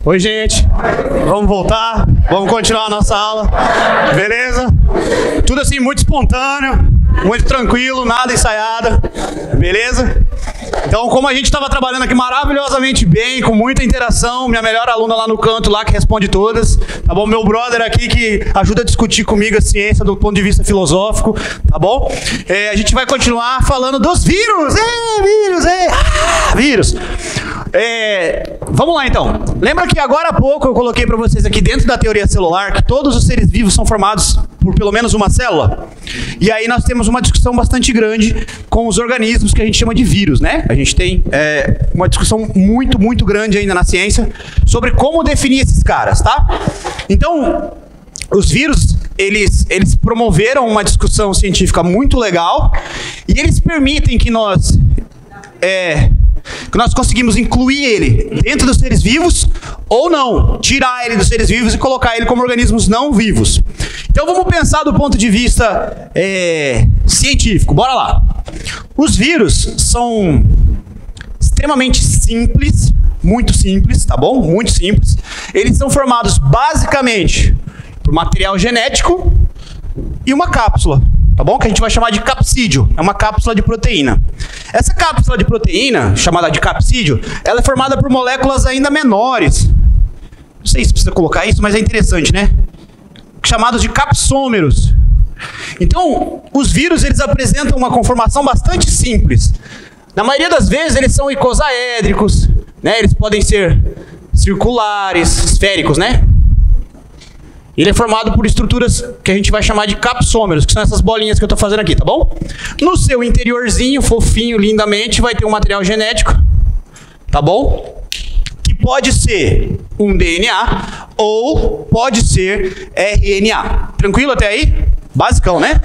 Oi, gente. Vamos voltar. Vamos continuar a nossa aula. Beleza? Tudo assim, muito espontâneo, muito tranquilo, nada ensaiado. Beleza? Então, como a gente estava trabalhando aqui maravilhosamente bem, com muita interação, minha melhor aluna lá no canto, lá que responde todas, tá bom? Meu brother aqui que ajuda a discutir comigo a ciência do ponto de vista filosófico, tá bom? A gente vai continuar falando dos vírus. Vírus. Vamos lá então. Lembra que agora há pouco eu coloquei para vocês aqui dentro da teoria celular que todos os seres vivos são formados por pelo menos uma célula? E aí nós temos uma discussão bastante grande com os organismos que a gente chama de vírus, né? A gente tem uma discussão muito grande ainda na ciência sobre como definir esses caras, tá? Então, os vírus, eles promoveram uma discussão científica muito legal e eles permitem que nós conseguimos incluir ele dentro dos seres vivos ou não, tirar ele dos seres vivos e colocar ele como organismos não vivos. Então vamos pensar do ponto de vista científico, bora lá. Os vírus são extremamente simples, muito simples, tá bom? Muito simples. Eles são formados basicamente por material genético e uma cápsula, tá bom? Que a gente vai chamar de capsídeo, é uma cápsula de proteína. Essa cápsula de proteína, chamada de capsídeo, ela é formada por moléculas ainda menores. Não sei se precisa colocar isso, mas é interessante, né? Chamados de capsômeros. Então, os vírus, eles apresentam uma conformação bastante simples. Na maioria das vezes, eles são icosaédricos, né? Eles podem ser circulares, esféricos, né? Ele é formado por estruturas que a gente vai chamar de capsômeros, que são essas bolinhas que eu estou fazendo aqui, tá bom? No seu interiorzinho, fofinho, lindamente, vai ter um material genético, tá bom? Que pode ser um DNA ou pode ser RNA. Tranquilo até aí? Basicão, né?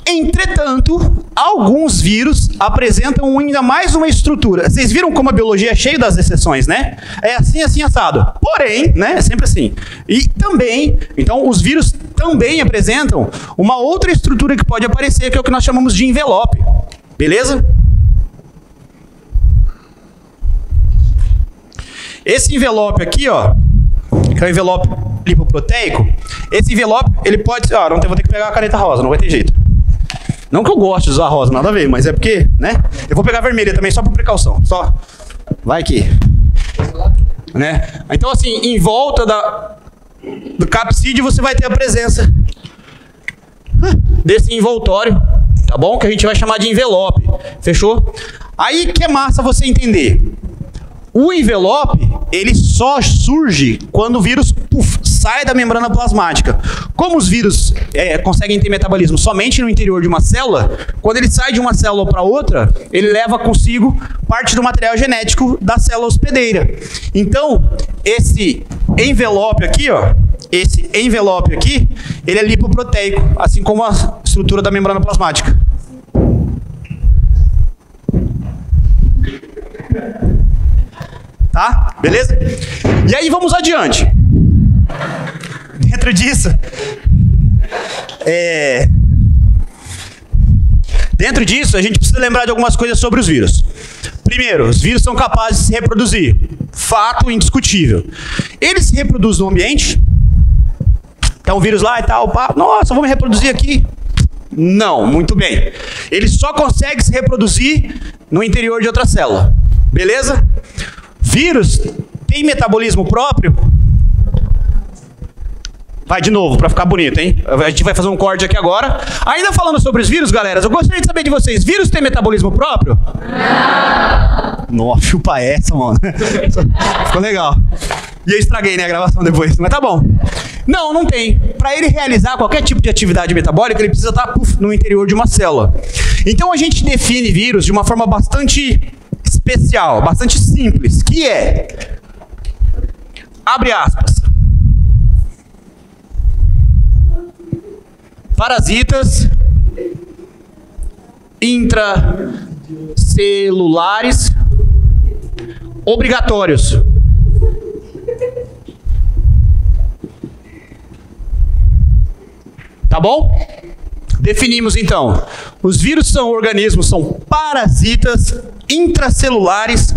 Entretanto, alguns vírus apresentam ainda mais uma estrutura. Vocês viram como a biologia é cheia das exceções, né? É assim, assim, assado. Porém, né? É sempre assim. E também, então, os vírus também apresentam uma outra estrutura que pode aparecer, que é o que nós chamamos de envelope. Beleza? Esse envelope aqui, ó, que é o envelope lipoproteico, esse envelope, ele pode ser... vou ter que pegar a caneta rosa, não vai ter jeito. Não que eu goste de usar rosa, nada a ver, mas é porque, né? Eu vou pegar a vermelha também, só por precaução. Só. Vai aqui. Né? Então, assim, em volta do capsídeo, você vai ter a presença desse envoltório, tá bom? Que a gente vai chamar de envelope. Fechou? Aí que é massa você entender. O envelope, ele só surge quando o vírus sai da membrana plasmática. Como os vírus conseguem ter metabolismo somente no interior de uma célula, quando ele sai de uma célula para outra, ele leva consigo parte do material genético da célula hospedeira. Então, esse envelope aqui, ó, ele é lipoproteico, assim como a estrutura da membrana plasmática. Tá? Beleza? E aí vamos adiante. Dentro disso, a gente precisa lembrar de algumas coisas sobre os vírus. Primeiro, os vírus são capazes de se reproduzir. Fato indiscutível. Eles se reproduzem no ambiente. Então, o vírus lá e tal, pá, nossa, vou me reproduzir aqui. Não, muito bem. Ele só consegue se reproduzir no interior de outra célula. Beleza? Vírus tem metabolismo próprio? Vai de novo, para ficar bonito, hein? A gente vai fazer um corte aqui agora. Ainda falando sobre os vírus, galera, eu gostaria de saber de vocês. Vírus tem metabolismo próprio? Não. Nossa, chupa essa, mano. Ficou legal. E eu estraguei, né, a gravação depois. Mas tá bom. Não, não tem. Para ele realizar qualquer tipo de atividade metabólica, ele precisa estar no interior de uma célula. Então a gente define vírus de uma forma bastante especial, bastante simples, que é, abre aspas, parasitas intracelulares obrigatórios. Tá bom? Definimos então. Os vírus são organismos, são parasitas intracelulares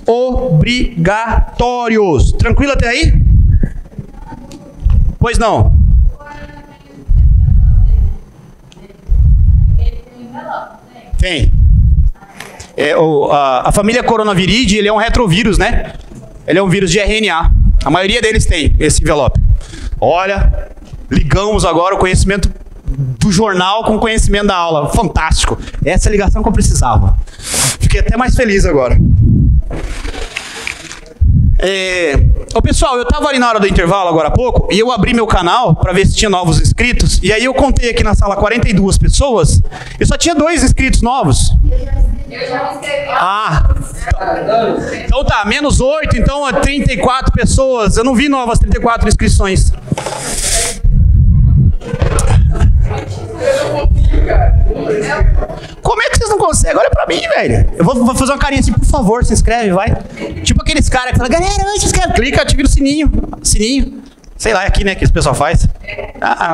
obrigatórios. Tranquilo até aí? Pois não. Tem. A família coronaviridae, ele é um retrovírus, né? Ele é um vírus de RNA. A maioria deles tem esse envelope. Olha, ligamos agora o conhecimento do jornal com o conhecimento da aula. Fantástico. Essa é a ligação que eu precisava. Fiquei até mais feliz agora. Ô pessoal, eu tava ali na hora do intervalo agora há pouco e eu abri meu canal para ver se tinha novos inscritos. E aí eu contei aqui na sala 42 pessoas e só tinha 2 inscritos novos. Eu já me inscrevi. Ah, então tá, menos 8, então 34 pessoas. Eu não vi novas 34 inscrições. Como é que vocês não conseguem? Olha pra mim, velho. Eu vou fazer uma carinha assim, por favor, se inscreve, vai. Tipo aqueles caras que falam, galera, se inscreve, clica, ativa o sininho. Sininho. Sei lá, é aqui, né, que esse pessoal faz.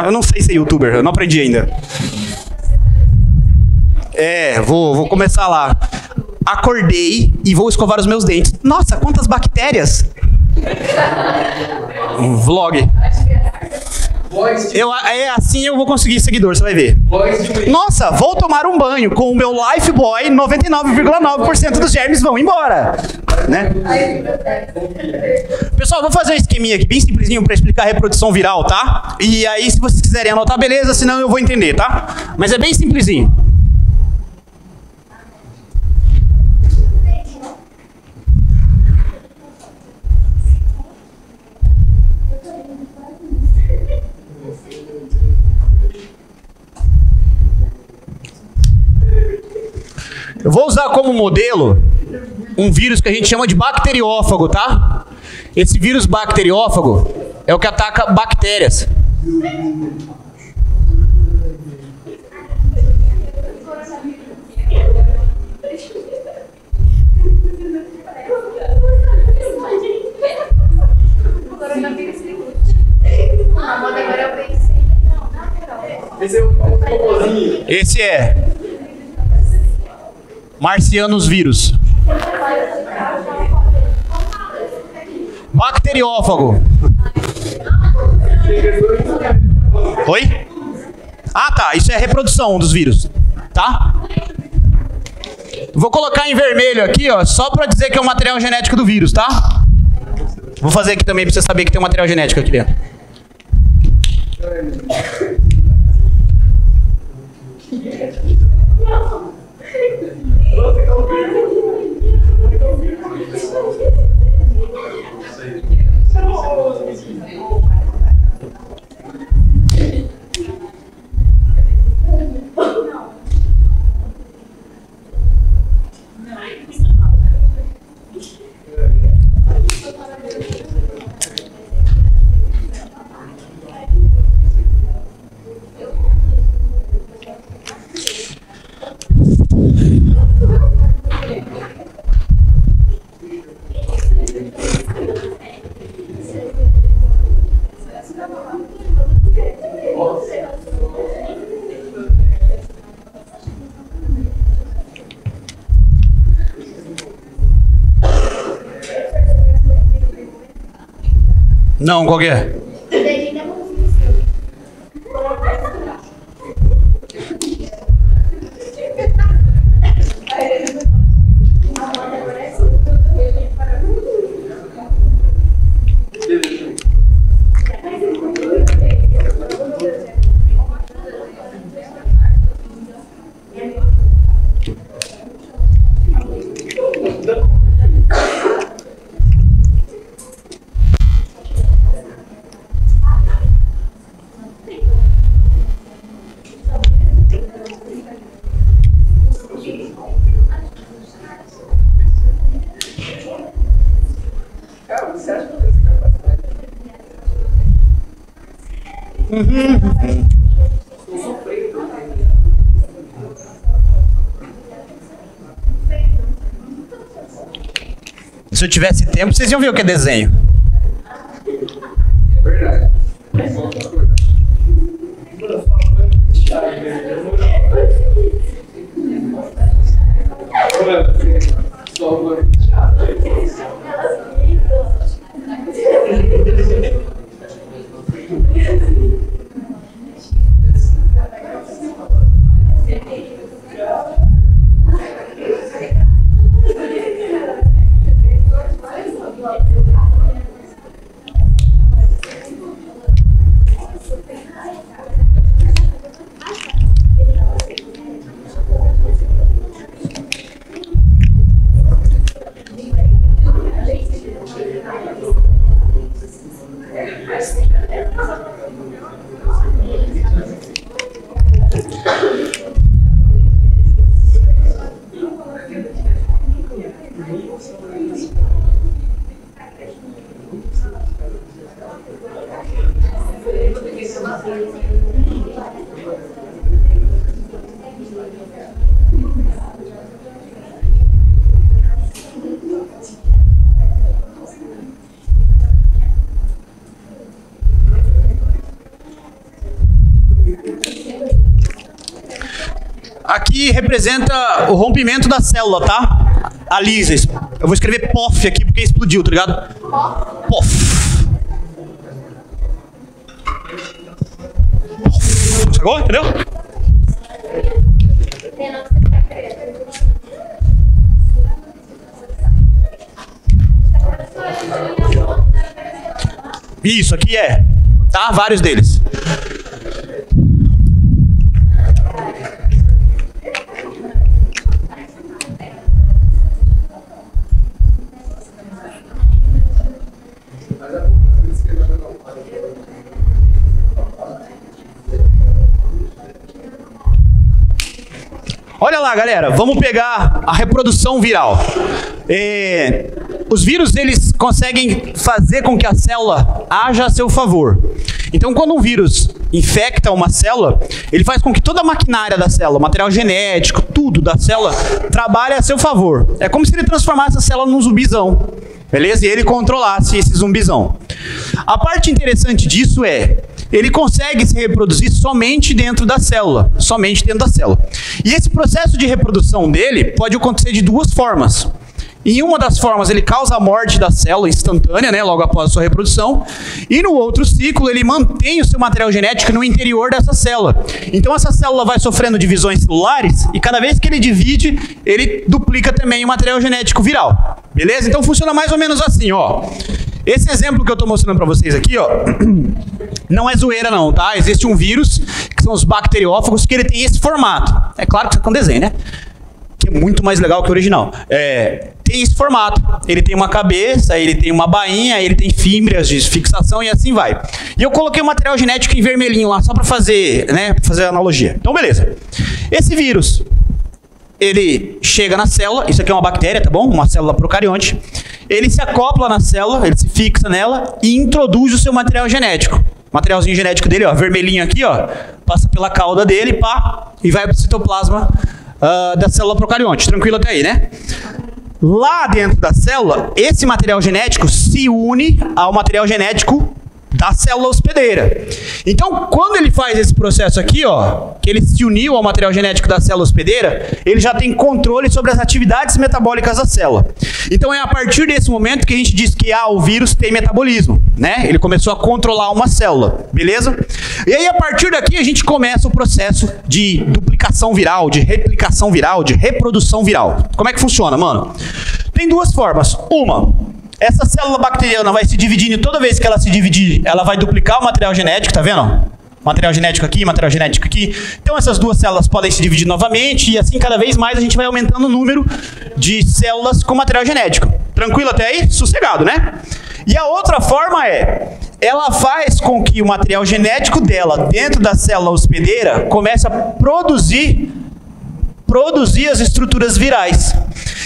Eu não sei ser youtuber, eu não aprendi ainda. Vou começar lá. Acordei e vou escovar os meus dentes. Nossa, quantas bactérias. Um vlog. Assim eu vou conseguir seguidor, você vai ver. Nossa, vou tomar um banho com o meu Lifebuoy, 99,9% dos germes vão embora. Né? Pessoal, vou fazer um esqueminha aqui bem simplesinho para explicar a reprodução viral, tá? E aí, se vocês quiserem anotar, beleza, senão eu vou entender, tá? Mas é bem simplesinho. Eu vou usar como modelo um vírus que a gente chama de bacteriófago, tá? Esse vírus bacteriófago é o que ataca bactérias. Esse é Marcianos vírus. Bacteriófago. Oi? Ah, tá. Isso é a reprodução dos vírus. Tá? Vou colocar em vermelho aqui, ó, só pra dizer que é o material genético do vírus, tá? Vou fazer aqui também pra você saber que tem um material genético aqui dentro. Não, qual que é? Se eu tivesse tempo, vocês iam ver o que é desenho. É verdade. Aqui representa o rompimento da célula, tá? A lisa. Eu vou escrever POF aqui porque explodiu, tá ligado? POF. Sacou? Entendeu? Isso aqui é, tá? Vários deles. Olha lá, galera, vamos pegar a reprodução viral. Os vírus, eles conseguem fazer com que a célula haja a seu favor. Então, quando um vírus infecta uma célula, ele faz com que toda a maquinária da célula, material genético, tudo da célula, trabalhe a seu favor. É como se ele transformasse a célula num zumbizão, beleza? E ele controlasse esse zumbizão. A parte interessante disso é, ele consegue se reproduzir somente dentro da célula. Somente dentro da célula. E esse processo de reprodução dele pode acontecer de duas formas. Em uma das formas, ele causa a morte da célula instantânea, né, logo após a sua reprodução. E no outro ciclo, ele mantém o seu material genético no interior dessa célula. Então, essa célula vai sofrendo divisões celulares e cada vez que ele divide, ele duplica também o material genético viral. Beleza? Então, funciona mais ou menos assim, ó. Esse exemplo que eu estou mostrando para vocês aqui, ó, não é zoeira não, tá? Existe um vírus, que são os bacteriófagos, que ele tem esse formato. É claro que é com desenho, né? Que é muito mais legal que o original. Tem esse formato. Ele tem uma cabeça, ele tem uma bainha, ele tem fímbrias de fixação e assim vai. E eu coloquei o material genético em vermelhinho lá, só para fazer, né, pra fazer a analogia. Então, beleza. Esse vírus, ele chega na célula, isso aqui é uma bactéria, tá bom? Uma célula procarionte. Ele se acopla na célula, ele se fixa nela e introduz o seu material genético. O materialzinho genético dele, ó, vermelhinho aqui, ó, passa pela cauda dele, pá, e vai para o citoplasma da célula procarionte. Tranquilo até aí, né? Lá dentro da célula, esse material genético se une ao material genético da célula hospedeira. Então, quando ele faz esse processo aqui, ó, que ele se uniu ao material genético da célula hospedeira, ele já tem controle sobre as atividades metabólicas da célula. Então, é a partir desse momento que a gente diz que o vírus tem metabolismo, né? Ele começou a controlar uma célula, beleza? E aí, a partir daqui, a gente começa o processo de duplicação viral, de replicação viral, de reprodução viral. Como é que funciona, mano? Tem duas formas. Uma, essa célula bacteriana vai se dividindo, toda vez que ela se dividir, ela vai duplicar o material genético, tá vendo? Material genético aqui, material genético aqui. Então essas duas células podem se dividir novamente e assim cada vez mais a gente vai aumentando o número de células com material genético. Tranquilo até aí? Sossegado, né? E a outra forma é, ela faz com que o material genético dela, dentro da célula hospedeira, comece a produzir as estruturas virais.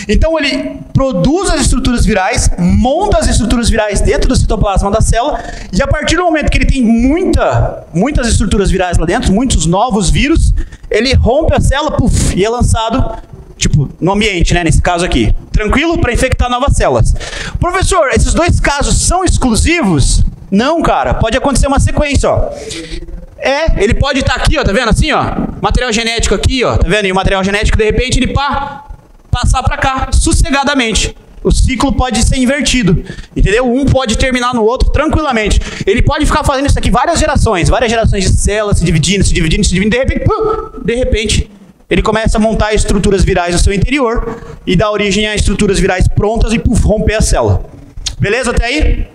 Então ele produz as estruturas virais, monta as estruturas virais dentro do citoplasma da célula, e a partir do momento que ele tem muitas estruturas virais lá dentro, muitos novos vírus, ele rompe a célula, puff, e é lançado, tipo, no ambiente, né, nesse caso aqui. Tranquilo? Para infectar novas células. Professor, esses dois casos são exclusivos? Não, cara. Pode acontecer uma sequência, ó. Ele pode estar aqui, ó, tá vendo assim, ó? Material genético aqui, ó, tá vendo? E o material genético, de repente, ele passar para cá, sossegadamente. O ciclo pode ser invertido, entendeu? Um pode terminar no outro tranquilamente. Ele pode ficar fazendo isso aqui várias gerações de células se dividindo, de repente, ele começa a montar estruturas virais no seu interior e dá origem a estruturas virais prontas e romper a célula. Beleza até aí?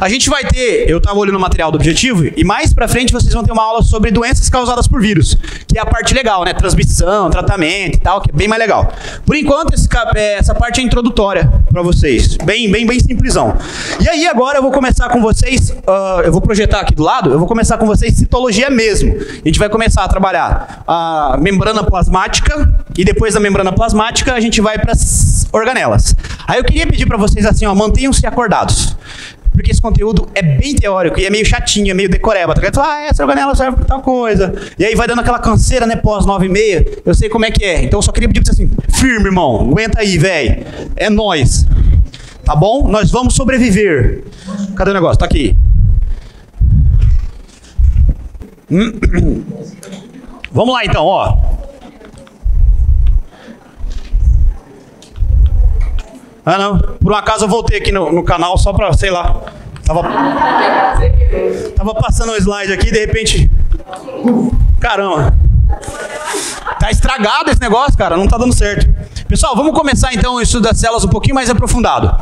A gente vai ter, eu estava olhando o material do objetivo, e mais pra frente vocês vão ter uma aula sobre doenças causadas por vírus, que é a parte legal, né? Transmissão, tratamento e tal, que é bem mais legal. Por enquanto, essa parte é introdutória pra vocês, bem simplesão. E aí agora eu vou começar com vocês, eu vou projetar aqui do lado, eu vou começar com vocês citologia mesmo. A gente vai começar a trabalhar a membrana plasmática, e depois da membrana plasmática a gente vai para as organelas. Aí eu queria pedir pra vocês assim, ó, mantenham-se acordados. Porque esse conteúdo é bem teórico e é meio chatinho, é meio decoreba. Essa organela serve pra tal coisa. E aí vai dando aquela canseira, né, pós 9h30. Eu sei como é que é. Então eu só queria pedir pra você assim, firme, irmão. Aguenta aí, velho. É nóis. Tá bom? Nós vamos sobreviver. Cadê o negócio? Tá aqui. Vamos lá então, ó. Ah, não. Por um acaso eu voltei aqui no canal só pra, sei lá. Tava passando o slide aqui, de repente... Caramba. Tá estragado esse negócio, cara. Não tá dando certo. Pessoal, vamos começar então o estudo das células um pouquinho mais aprofundado.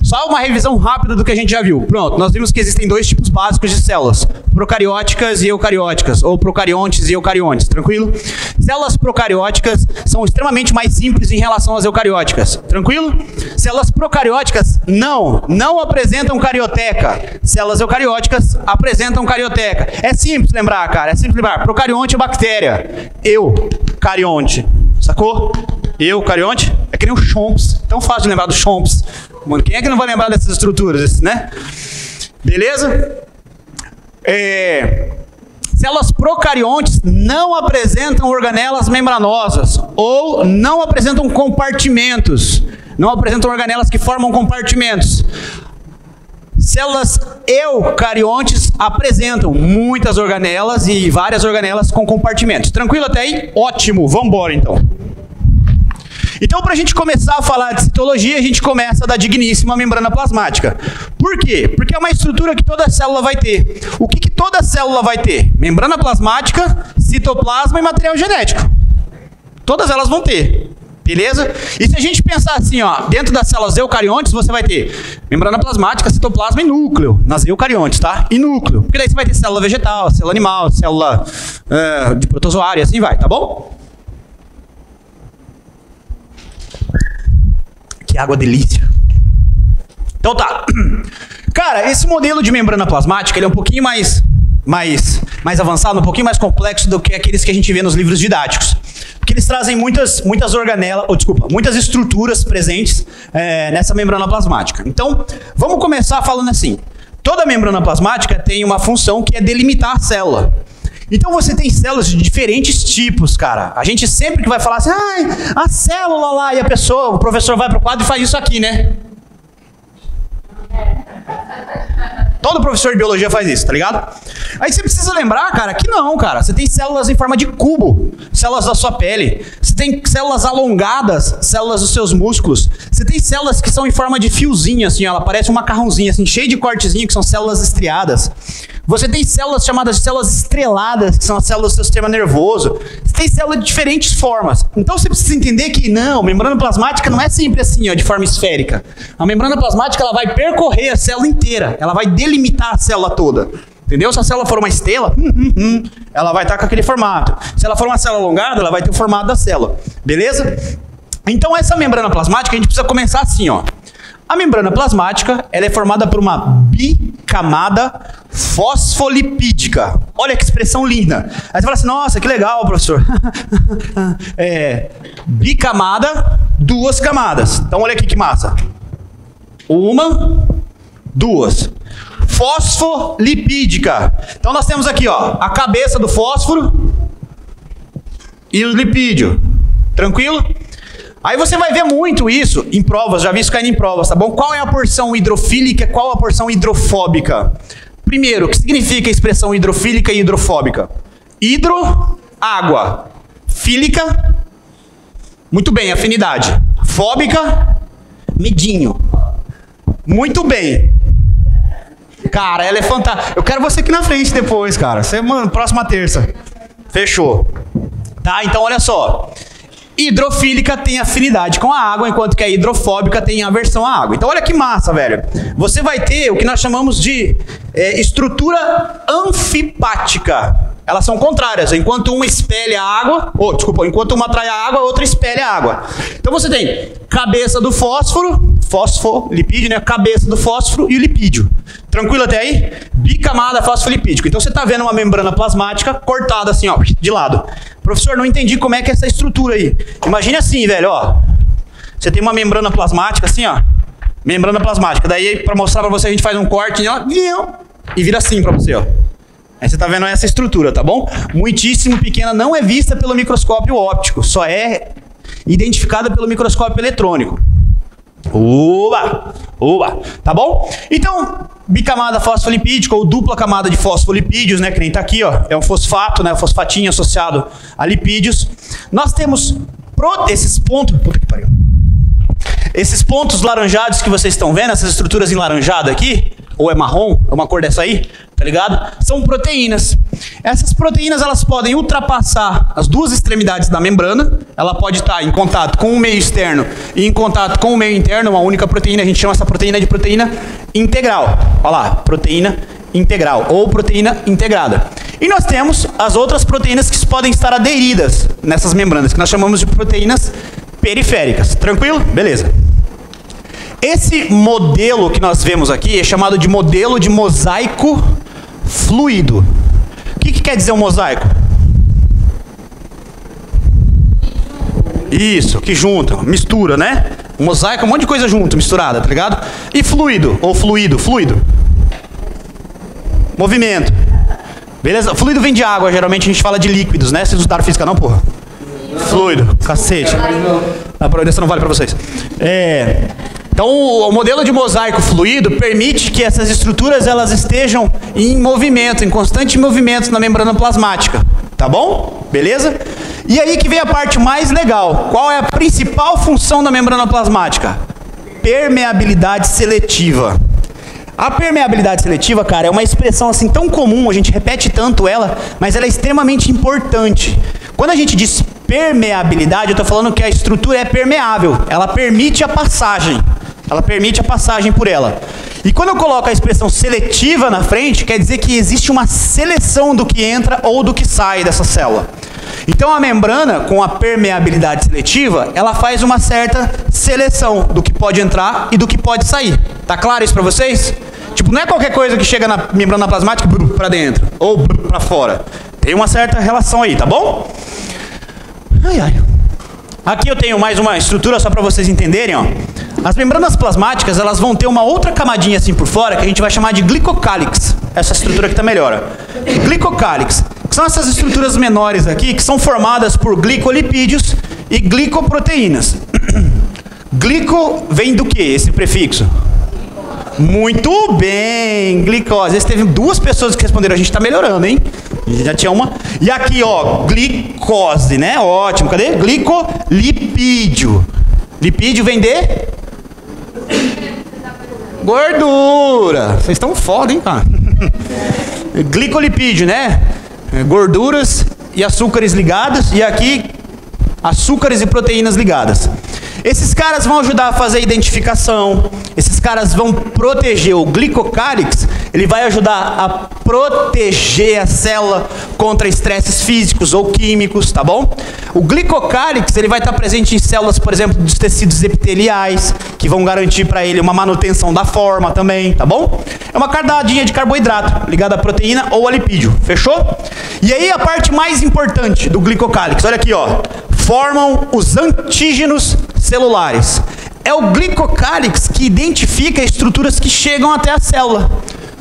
Só uma revisão rápida do que a gente já viu. Pronto, nós vimos que existem dois tipos básicos de células. Procarióticas e eucarióticas, ou procariontes e eucariontes, tranquilo? Células procarióticas são extremamente mais simples em relação às eucarióticas, tranquilo? Células procarióticas não apresentam carioteca. Células eucarióticas apresentam carioteca. É simples lembrar, cara, é simples lembrar. Procarionte é bactéria, eucarionte, sacou? Eucarionte é que nem o chomps, tão fácil de lembrar do chomps. Mano, quem é que não vai lembrar dessas estruturas, né? Beleza? Células procariontes não apresentam organelas membranosas ou não apresentam compartimentos. Não apresentam organelas que formam compartimentos. Células eucariontes apresentam muitas organelas e várias organelas com compartimentos. Tranquilo até aí? Ótimo, vamos embora então. Então, para a gente começar a falar de citologia, a gente começa da digníssima membrana plasmática. Por quê? Porque é uma estrutura que toda célula vai ter. O que toda célula vai ter? Membrana plasmática, citoplasma e material genético. Todas elas vão ter. Beleza? E se a gente pensar assim, ó, dentro das células eucariontes, você vai ter membrana plasmática, citoplasma e núcleo. Nas eucariontes, tá? E núcleo. Porque daí você vai ter célula vegetal, célula animal, célula de protozoário e assim vai, tá bom? Que água delícia. Então tá. Cara, esse modelo de membrana plasmática, ele é um pouquinho mais avançado, um pouquinho mais complexo do que aqueles que a gente vê nos livros didáticos. Porque eles trazem muitas organelas, muitas estruturas presentes nessa membrana plasmática. Então, vamos começar falando assim. Toda membrana plasmática tem uma função que é delimitar a célula. Então você tem células de diferentes tipos, cara. A gente sempre que vai falar assim, a célula lá, e o professor vai pro quadro e faz isso aqui, né? Todo professor de biologia faz isso, tá ligado? Aí você precisa lembrar, cara, que não, cara. Você tem células em forma de cubo, células da sua pele. Você tem células alongadas, células dos seus músculos. Você tem células que são em forma de fiozinho, assim, ela parece um macarrãozinho, assim, cheio de cortezinho, que são células estriadas. Você tem células chamadas de células estreladas, que são as células do seu sistema nervoso. Você tem células de diferentes formas. Então você precisa entender que não, a membrana plasmática não é sempre assim, ó, de forma esférica. A membrana plasmática ela vai percorrer a célula inteira, ela vai delimitar a célula toda. Entendeu? Se a célula for uma estrela, ela vai estar com aquele formato. Se ela for uma célula alongada, ela vai ter o formato da célula. Beleza? Então essa membrana plasmática, a gente precisa começar assim, ó. A membrana plasmática, ela é formada por uma bicamada fosfolipídica. Olha que expressão linda. Aí você fala assim, nossa, que legal, professor. Bicamada, duas camadas. Então olha aqui que massa. Uma, duas. Fosfolipídica. Então nós temos aqui, ó, a cabeça do fósforo e o lipídio. Tranquilo? Aí você vai ver muito isso em provas, já vi isso caindo em provas, tá bom? Qual é a porção hidrofílica e qual a porção hidrofóbica? Primeiro, o que significa a expressão hidrofílica e hidrofóbica? Hidro, água. Fílica, Muito bem, afinidade. Fóbica, medinho. Muito bem. Cara, ela é fantástica. Eu quero você aqui na frente depois, cara. Semana, próxima terça. Fechou. Tá, então olha só. Hidrofílica tem afinidade com a água, enquanto que a hidrofóbica tem aversão à água. Então olha que massa, velho. Você vai ter o que nós chamamos de estrutura anfipática. Elas são contrárias. Enquanto uma espelha a água, enquanto uma atrai a água, a outra espelha a água. Então você tem cabeça do fósforo, fosfolipídio, né? Cabeça do fósforo e o lipídio. Tranquilo até aí? Bicamada fosfolipídico. Então você está vendo uma membrana plasmática cortada assim, ó, de lado. Professor, não entendi como é que é essa estrutura aí. Imagine assim, velho, ó. Você tem uma membrana plasmática assim, ó. Membrana plasmática. Daí, para mostrar para você, a gente faz um corte ó, e vira assim para você, ó. Aí você tá vendo essa estrutura, tá bom? Muitíssimo pequena, não é vista pelo microscópio óptico, só é identificada pelo microscópio eletrônico. Tá bom? Então, bicamada fosfolipídica ou dupla camada de fosfolipídios, né, que nem tá aqui, ó, é um fosfato, né, fosfatinho associado a lipídios. Nós temos esses pontos, puta que pariu. Esses pontos laranjados que vocês estão vendo, essas estruturas em laranjado aqui, ou é marrom, é uma cor dessa aí, tá ligado? São proteínas. Essas proteínas, elas podem ultrapassar as duas extremidades da membrana. Ela pode estar em contato com o meio externo e em contato com o meio interno, uma única proteína. A gente chama essa proteína de proteína integral. Olha lá, proteína integral ou proteína integrada. E nós temos as outras proteínas que podem estar aderidas nessas membranas, que nós chamamos de proteínas periféricas. Tranquilo? Beleza. Esse modelo que nós vemos aqui é chamado de modelo de mosaico fluido. O que quer dizer um mosaico? Isso, que junta, mistura, né? Um mosaico é um monte de coisa junto, misturada, tá ligado? E fluido, ou fluido. Movimento. Beleza? Fluido vem de água, geralmente a gente fala de líquidos, né? Vocês estudaram física não, porra? Fluido, cacete. Essa não vale pra vocês. Então, o modelo de mosaico fluido permite que essas estruturas elas estejam em movimento, em constante movimento na membrana plasmática. Tá bom? Beleza? E aí que vem a parte mais legal. Qual é a principal função da membrana plasmática? Permeabilidade seletiva. A permeabilidade seletiva, cara, é uma expressão assim tão comum, a gente repete tanto ela, mas ela é extremamente importante. Quando a gente diz permeabilidade, eu estou falando que a estrutura é permeável, ela permite a passagem. Ela permite a passagem por ela. E quando eu coloco a expressão seletiva na frente, quer dizer que existe uma seleção do que entra ou do que sai dessa célula. Então a membrana, com a permeabilidade seletiva, ela faz uma certa seleção do que pode entrar e do que pode sair. Tá claro isso para vocês? Tipo, não é qualquer coisa que chega na membrana plasmática para dentro ou para fora. Tem uma certa relação aí, tá bom? Aqui eu tenho mais uma estrutura só para vocês entenderem, ó. As membranas plasmáticas, elas vão ter uma outra camadinha assim por fora que a gente vai chamar de glicocálix. Essa estrutura aqui tá melhor, ó. Glicocálix. São essas estruturas menores aqui que são formadas por glicolipídios e glicoproteínas. Glico vem do que esse prefixo? Muito bem, glicose. Esse teve duas pessoas que responderam, a gente tá melhorando, hein? Já tinha uma. E aqui, ó, glicose, né? Ótimo, cadê? Glicolipídio. Lipídio vem de? Gordura. Vocês estão foda, hein, cara? Glicolipídio, né? Gorduras e açúcares ligados. E aqui, açúcares e proteínas ligadas. Esses caras vão ajudar a fazer a identificação. Esses caras vão proteger o glicocálix. Ele vai ajudar a proteger a célula contra estresses físicos ou químicos, tá bom? O glicocálix, ele vai estar presente em células, por exemplo, dos tecidos epiteliais, que vão garantir para ele uma manutenção da forma também, tá bom? É uma cadadinha de carboidrato ligada à proteína ou a lipídio, fechou? E aí a parte mais importante do glicocálix, olha aqui, ó. Formam os antígenos celulares. É o glicocálix que identifica estruturas que chegam até a célula.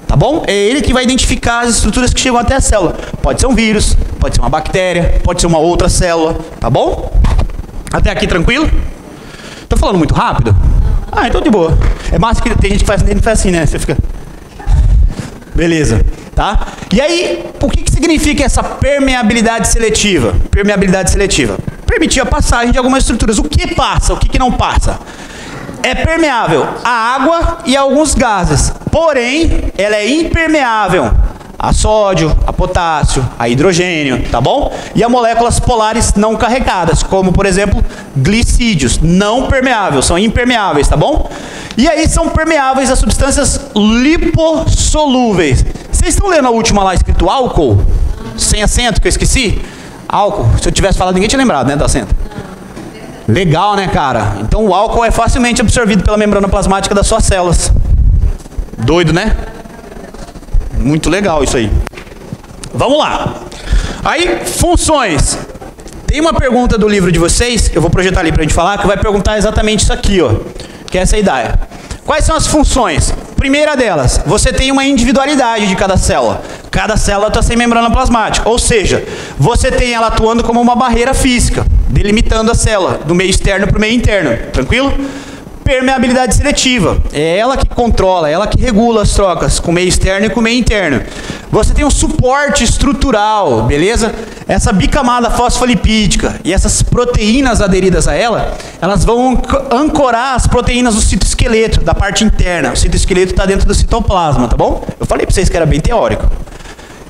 Tá bom? É ele que vai identificar as estruturas que chegam até a célula. Pode ser um vírus, pode ser uma bactéria, pode ser uma outra célula. Tá bom? Até aqui tranquilo? Tô falando muito rápido? Ah, então de boa. É massa que tem gente que faz assim, né? Você fica... Beleza. Tá? E aí, o que significa essa permeabilidade seletiva? Permeabilidade seletiva. permitir a passagem de algumas estruturas. O que passa? O que não passa? É permeável a água e a alguns gases, porém, ela é impermeável a sódio, a potássio, a hidrogênio, tá bom? E a moléculas polares não carregadas, como, por exemplo, glicídios, não permeáveis, são impermeáveis, tá bom? E aí são permeáveis a substâncias lipossolúveis. Vocês estão lendo a última lá escrito álcool? Sem acento, que eu esqueci? Álcool. Se eu tivesse falado, ninguém tinha lembrado, né, do acento. Legal, né, cara? Então o álcool é facilmente absorvido pela membrana plasmática das suas células. Doido, né? Muito legal isso aí. Vamos lá. Aí, funções. Tem uma pergunta do livro de vocês, eu vou projetar ali pra gente falar, que vai perguntar exatamente isso aqui, ó. Que é essa ideia. Quais são as funções? Primeira delas, você tem uma individualidade de cada célula. Cada célula está sem membrana plasmática. Ou seja, você tem ela atuando como uma barreira física, delimitando a célula do meio externo para o meio interno. Tranquilo? Permeabilidade seletiva. É ela que controla, é ela que regula as trocas com o meio externo e com o meio interno. Você tem um suporte estrutural, beleza? Essa bicamada fosfolipídica e essas proteínas aderidas a ela, elas vão ancorar as proteínas do citoesqueleto, da parte interna. O citoesqueleto está dentro do citoplasma, tá bom? Eu falei para vocês que era bem teórico.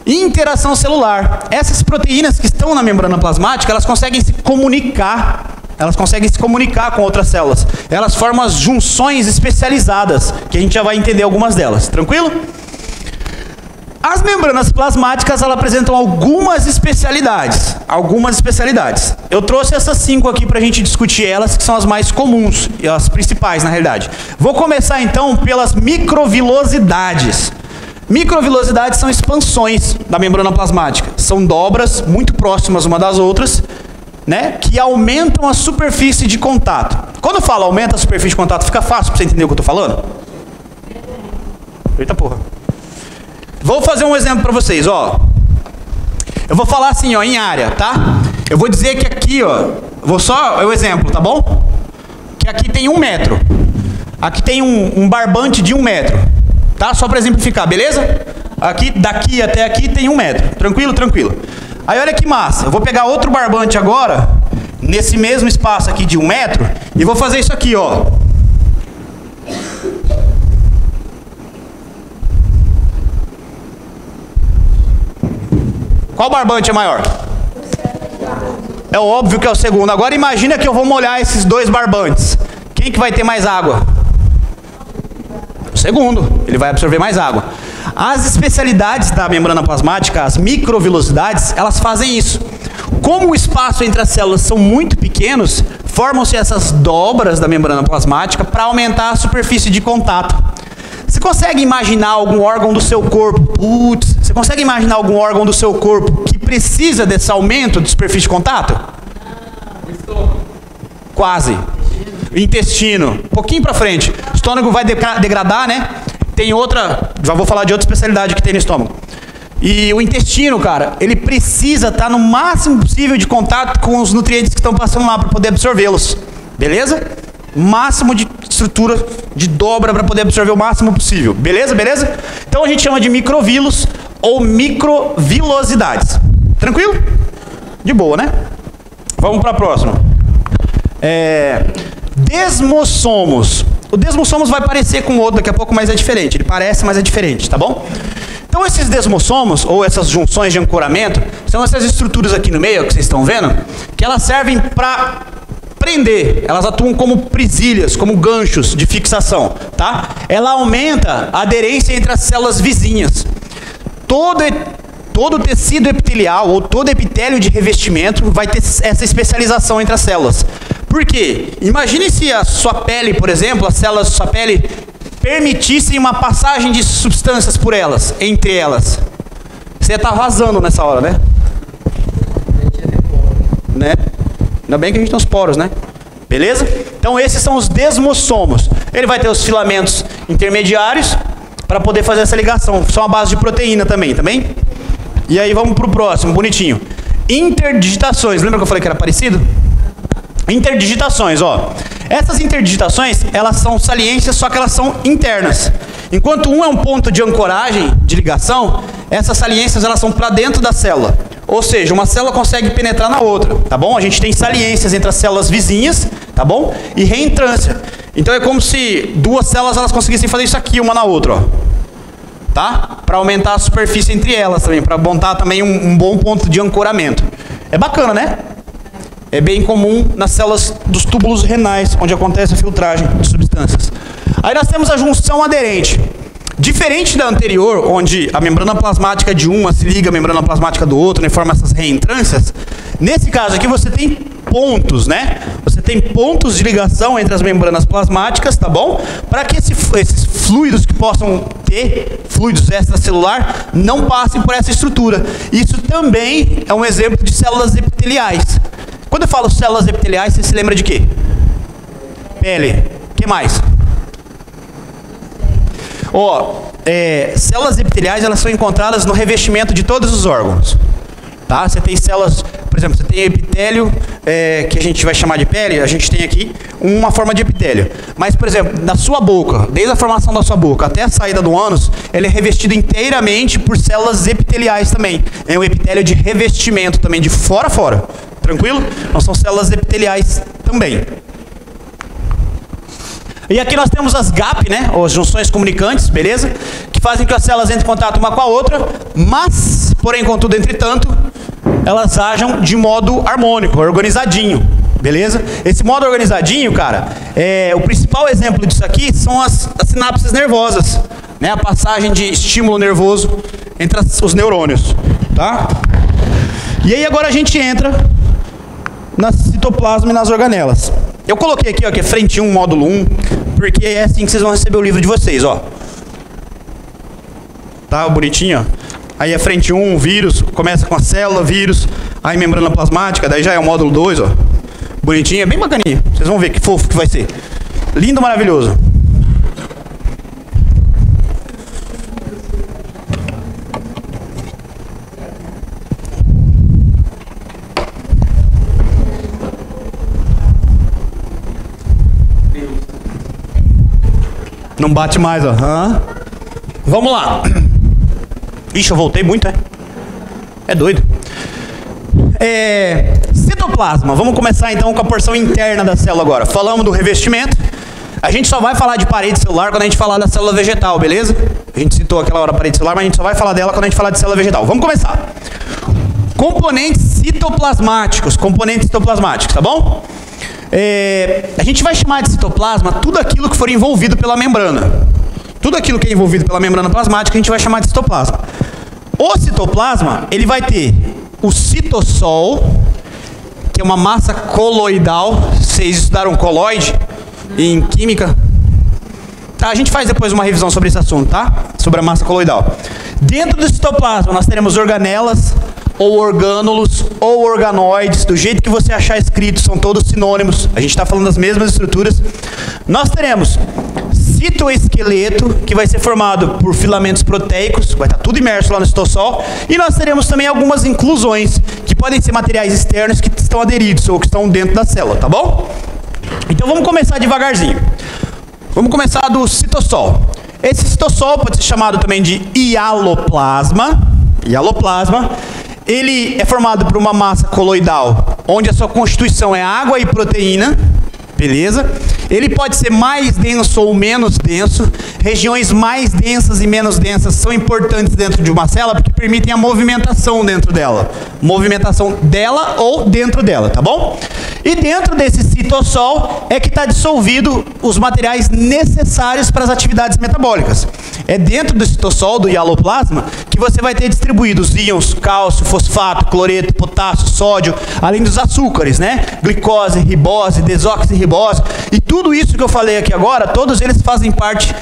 Interação celular. Essas proteínas que estão na membrana plasmática, elas conseguem se comunicar. Elas conseguem se comunicar com outras células. Elas formam as junções especializadas, que a gente já vai entender algumas delas. Tranquilo? As membranas plasmáticas, elas apresentam algumas especialidades. Eu trouxe essas 5 aqui para a gente discutir elas, que são as mais comuns, e as principais, na realidade. Vou começar, então, pelas microvilosidades. Microvilosidades são expansões da membrana plasmática. São dobras muito próximas uma das outras, né, que aumentam a superfície de contato. Quando eu falo aumenta a superfície de contato, fica fácil para você entender o que eu estou falando? Eita porra. Vou fazer um exemplo para vocês, ó. Eu vou falar assim, ó, em área, tá? Eu vou dizer que aqui, ó, vou só o exemplo, tá bom? Que aqui tem 1 metro. Aqui tem um barbante de 1 metro, tá? Só para exemplificar, beleza? Aqui, daqui até aqui tem 1 metro. Tranquilo? Tranquilo. Aí olha que massa, eu vou pegar outro barbante agora, nesse mesmo espaço aqui de 1 metro, e vou fazer isso aqui, ó. Qual barbante é maior? É óbvio que é o segundo. Agora imagina que eu vou molhar esses 2 barbantes. Quem que vai ter mais água? O segundo, ele vai absorver mais água. As especialidades da membrana plasmática, as microvilosidades, elas fazem isso. Como o espaço entre as células são muito pequenos, formam-se essas dobras da membrana plasmática para aumentar a superfície de contato. Você consegue imaginar algum órgão do seu corpo? Você consegue imaginar algum órgão do seu corpo que precisa desse aumento de superfície de contato? Quase. O intestino. Um pouquinho para frente. O estômago vai degradar, né? Tem outra, já vou falar de outra especialidade que tem no estômago. E o intestino, cara, ele precisa estar no máximo possível de contato com os nutrientes que estão passando lá para poder absorvê-los. Beleza? Máximo de estrutura de dobra para poder absorver o máximo possível. Beleza? Beleza? Então a gente chama de microvilos ou microvilosidades. Tranquilo? De boa, né? Vamos para a próxima. Desmossomos. O desmossomos vai parecer com o outro daqui a pouco, mas é diferente. Ele parece, mas é diferente, tá bom? Então esses desmossomos, ou essas junções de ancoramento, são essas estruturas aqui no meio, que vocês estão vendo, que elas servem para prender. Elas atuam como presilhas, como ganchos de fixação, tá? Ela aumenta a aderência entre as células vizinhas. Todo tecido epitelial, ou todo epitélio de revestimento, vai ter essa especialização entre as células. Por quê? Imagine se a sua pele, por exemplo, as células da sua pele permitissem uma passagem de substâncias por elas, entre elas. Você ia estar vazando nessa hora, né? Né? Ainda bem que a gente tem os poros, né? Beleza? Então esses são os desmossomos. Ele vai ter os filamentos intermediários para poder fazer essa ligação. São a base de proteína também, tá bem? E aí vamos para o próximo, bonitinho. Interdigitações. Lembra que eu falei que era parecido? Interdigitações, ó. Essas interdigitações, elas são saliências, só que elas são internas. Enquanto um é um ponto de ancoragem, de ligação, essas saliências elas são para dentro da célula. Ou seja, uma célula consegue penetrar na outra, tá bom? A gente tem saliências entre as células vizinhas, tá bom? E reentrância. Então é como se duas células elas conseguissem fazer isso aqui uma na outra, ó. Tá? Para aumentar a superfície entre elas também, para montar também um bom ponto de ancoramento. É bacana, né? É bem comum nas células dos túbulos renais, onde acontece a filtragem de substâncias. Aí nós temos a junção aderente. Diferente da anterior, onde a membrana plasmática de uma se liga à membrana plasmática do outro, né, e forma essas reentrâncias, nesse caso aqui você tem pontos, né? Você tem pontos de ligação entre as membranas plasmáticas, tá bom? Para que esses fluidos que possam ter, fluidos extracelular, não passem por essa estrutura. Isso também é um exemplo de células epiteliais. Quando eu falo células epiteliais, você se lembra de quê? Pele. O que mais? Células epiteliais elas são encontradas no revestimento de todos os órgãos. Tá? Você tem células, por exemplo, você tem epitélio, que a gente vai chamar de pele, a gente tem aqui uma forma de epitélio. Mas, por exemplo, na sua boca, desde a formação da sua boca até a saída do ânus, ele é revestido inteiramente por células epiteliais também. É um epitélio de revestimento também, de fora a fora. Tranquilo? Não são células epiteliais também. E aqui nós temos as GAP, né, ou as junções comunicantes, beleza? Que fazem que as células entrem em contato uma com a outra, mas, porém, contudo, entretanto, elas ajam de modo harmônico, organizadinho, beleza? Esse modo organizadinho, cara, o principal exemplo disso aqui são as sinapses nervosas, né? A passagem de estímulo nervoso entre os neurônios, tá? E aí agora a gente entra na citoplasma e nas organelas. Eu coloquei aqui, ó, que é frente 1, módulo 1, porque é assim que vocês vão receber o livro de vocês, ó. Tá, bonitinho, ó. Aí é frente 1, vírus, começa com a célula, vírus, aí membrana plasmática, daí já é o módulo 2, ó. Bonitinho, é bem bacaninho. Vocês vão ver que fofo que vai ser. Lindo, maravilhoso. Não bate mais, ó. Vamos lá. Ixi, eu voltei muito, é doido. Citoplasma. Vamos começar então com a porção interna da célula agora. Falamos do revestimento. A gente só vai falar de parede celular quando a gente falar da célula vegetal, beleza? A gente citou aquela hora a parede celular, mas a gente só vai falar dela quando a gente falar de célula vegetal. Vamos começar. Componentes citoplasmáticos. Tá bom? A gente vai chamar de citoplasma tudo aquilo que for envolvido pela membrana. Tudo aquilo que é envolvido pela membrana plasmática a gente vai chamar de citoplasma. O citoplasma, ele vai ter o citossol, que é uma massa coloidal. Vocês estudaram coloide em química? Tá, a gente faz depois uma revisão sobre esse assunto, tá? Sobre a massa coloidal. Dentro do citoplasma nós teremos organelas, ou orgânulos, ou organoides, do jeito que você achar escrito, são todos sinônimos, a gente está falando das mesmas estruturas. Nós teremos citoesqueleto, que vai ser formado por filamentos proteicos, vai estar tudo imerso lá no citossol, e nós teremos também algumas inclusões, que podem ser materiais externos que estão aderidos, ou que estão dentro da célula, tá bom? Então vamos começar devagarzinho. Vamos começar do citossol. Esse citossol pode ser chamado também de hialoplasma. Ele é formado por uma massa coloidal, onde a sua constituição é água e proteína, beleza? Ele pode ser mais denso ou menos denso. Regiões mais densas e menos densas são importantes dentro de uma célula porque permitem a movimentação dentro dela. Movimentação dela ou dentro dela, tá bom? E dentro desse citossol é que está dissolvido os materiais necessários para as atividades metabólicas. É dentro do citossol, do hialoplasma, que você vai ter distribuídos íons, cálcio, fosfato, cloreto, potássio, sódio, além dos açúcares, né? Glicose, ribose, desoxirribose. E tudo isso que eu falei aqui agora, todos eles fazem parte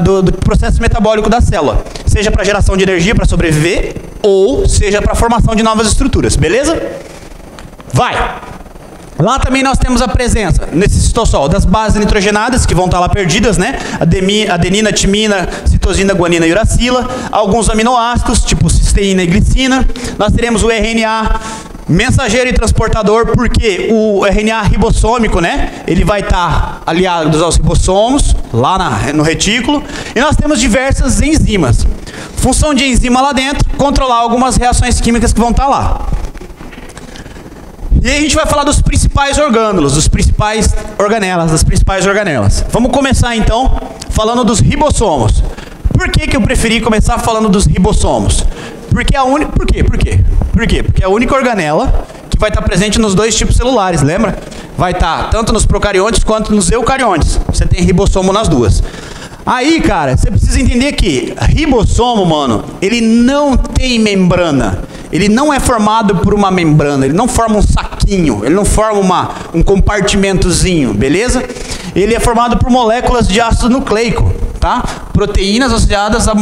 do processo metabólico da célula. Seja para geração de energia para sobreviver, ou seja para a formação de novas estruturas, beleza? Vai! Lá também nós temos a presença, nesse citossol, das bases nitrogenadas, que vão estar lá perdidas, né? Adenina, timina, citosina, guanina e uracila. Alguns aminoácidos, tipo cisteína e glicina. Nós teremos o RNA, Mensageiro e transportador, porque o RNA ribossômico, né? Ele vai estar aliado aos ribossomos, lá no retículo. E nós temos diversas enzimas. Função de enzima lá dentro, controlar algumas reações químicas que vão estar lá. E aí a gente vai falar dos principais orgânulos, das principais organelas. Vamos começar então falando dos ribossomos. Por que eu preferi começar falando dos ribossomos? Porque Por quê? Porque é a única organela que vai estar presente nos dois tipos celulares, lembra? Vai estar tanto nos procariontes quanto nos eucariontes. Você tem ribossomo nas duas. Aí, cara, você precisa entender que ribossomo, mano, ele não tem membrana. Ele não é formado por uma membrana, ele não forma um saquinho, ele não forma um compartimentozinho, beleza? Ele é formado por moléculas de ácido nucleico, tá? Proteínas associadas a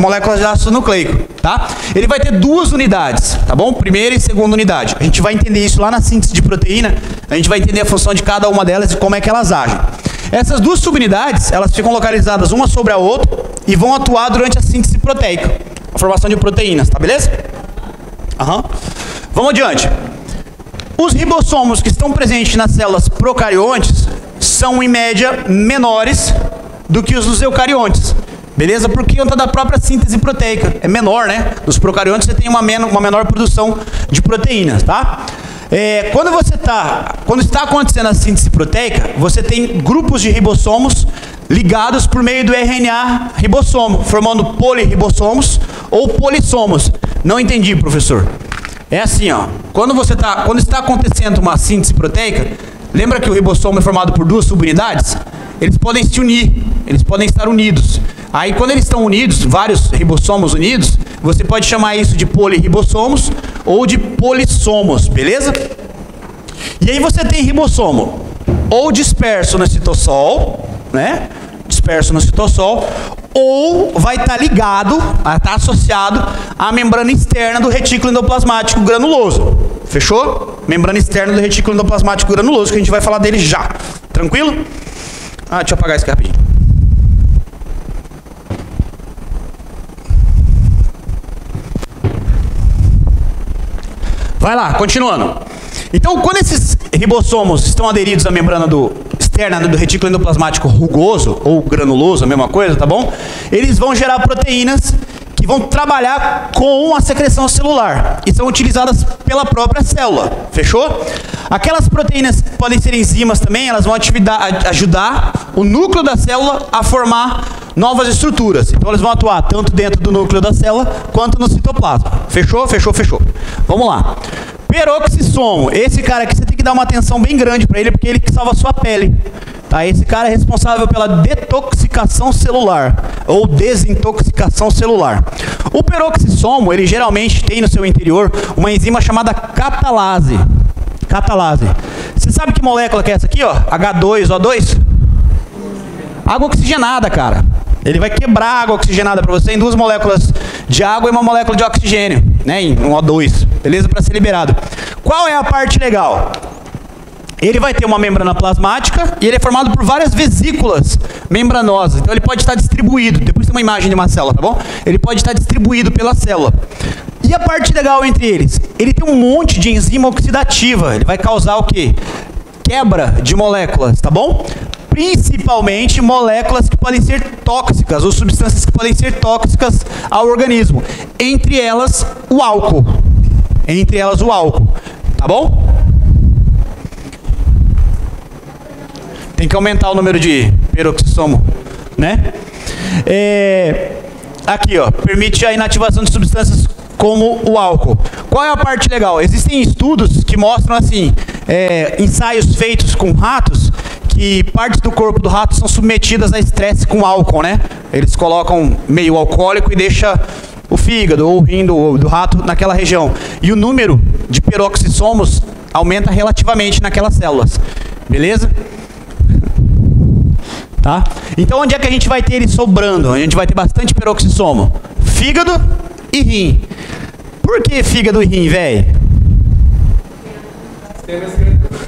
moléculas de ácido nucleico, tá? Ele vai ter duas unidades, tá bom? Primeira e segunda unidade. A gente vai entender isso lá na síntese de proteína, a gente vai entender a função de cada uma delas e como é que elas agem. Essas duas subunidades, elas ficam localizadas uma sobre a outra e vão atuar durante a síntese proteica, a formação de proteínas, tá beleza? Vamos adiante. Os ribossomos que estão presentes nas células procariontes são, em média, menores do que os dos eucariontes. Beleza? Por conta da própria síntese proteica. É menor, né? Nos procariontes você tem uma menor produção de proteínas, tá? Quando está acontecendo a síntese proteica, você tem grupos de ribossomos ligados por meio do RNA ribossomo, formando polirribossomos ou polissomos. Não entendi, professor. É assim, ó. Quando está acontecendo uma síntese proteica, lembra que o ribossomo é formado por duas subunidades? Eles podem se unir, eles podem estar unidos. Aí, quando eles estão unidos, vários ribossomos unidos, você pode chamar isso de polirribossomos ou de polissomos, beleza? E aí você tem ribossomo ou disperso no citossol, né? Disperso no citossol, ou vai estar ligado, vai estar associado à membrana externa do retículo endoplasmático granuloso. Fechou? Membrana externa do retículo endoplasmático granuloso, que a gente vai falar dele já. Tranquilo? Deixa eu apagar isso aqui rapidinho. Vai lá, continuando. Então, quando esses ribossomos estão aderidos à membrana externa do retículo endoplasmático rugoso ou granuloso, a mesma coisa, tá bom? Eles vão gerar proteínas que vão trabalhar com a secreção celular e são utilizadas pela própria célula, fechou? Aquelas proteínas que podem ser enzimas também, elas vão ajudar o núcleo da célula a formar novas estruturas. Então eles vão atuar tanto dentro do núcleo da célula quanto no citoplasma. Fechou? Fechou, fechou. Vamos lá. Peroxissomo. Esse cara aqui você tem que dar uma atenção bem grande para ele, porque ele que salva a sua pele. Tá? Esse cara é responsável pela detoxicação celular ou desintoxicação celular. O peroxissomo, ele geralmente tem no seu interior uma enzima chamada catalase. Catalase. Você sabe que molécula que é essa aqui, ó? H2O2? Água oxigenada, cara. Ele vai quebrar a água oxigenada para você em duas moléculas de água e uma molécula de oxigênio, né? Em um O2, beleza? Para ser liberado. Qual é a parte legal? Ele vai ter uma membrana plasmática e ele é formado por várias vesículas membranosas. Então ele pode estar distribuído. Depois tem uma imagem de uma célula, tá bom? Ele pode estar distribuído pela célula. E a parte legal entre eles? Ele tem um monte de enzima oxidativa. Ele vai causar o quê? Quebra de moléculas, tá bom? Principalmente moléculas que podem ser tóxicas, ou substâncias que podem ser tóxicas ao organismo. Entre elas, o álcool. Entre elas, o álcool. Tá bom? Tem que aumentar o número de peroxissomo, né? Aqui, ó, permite a inativação de substâncias como o álcool. Qual é a parte legal? Existem estudos que mostram, assim, ensaios feitos com ratos, que partes do corpo do rato são submetidas a estresse com álcool, né? Eles colocam meio alcoólico e deixa o fígado ou o rim do rato naquela região. E o número de peroxissomos aumenta relativamente naquelas células. Beleza? Tá? Então onde é que a gente vai ter ele sobrando? A gente vai ter bastante peroxissomo. Fígado e rim. Por que fígado e rim, velho?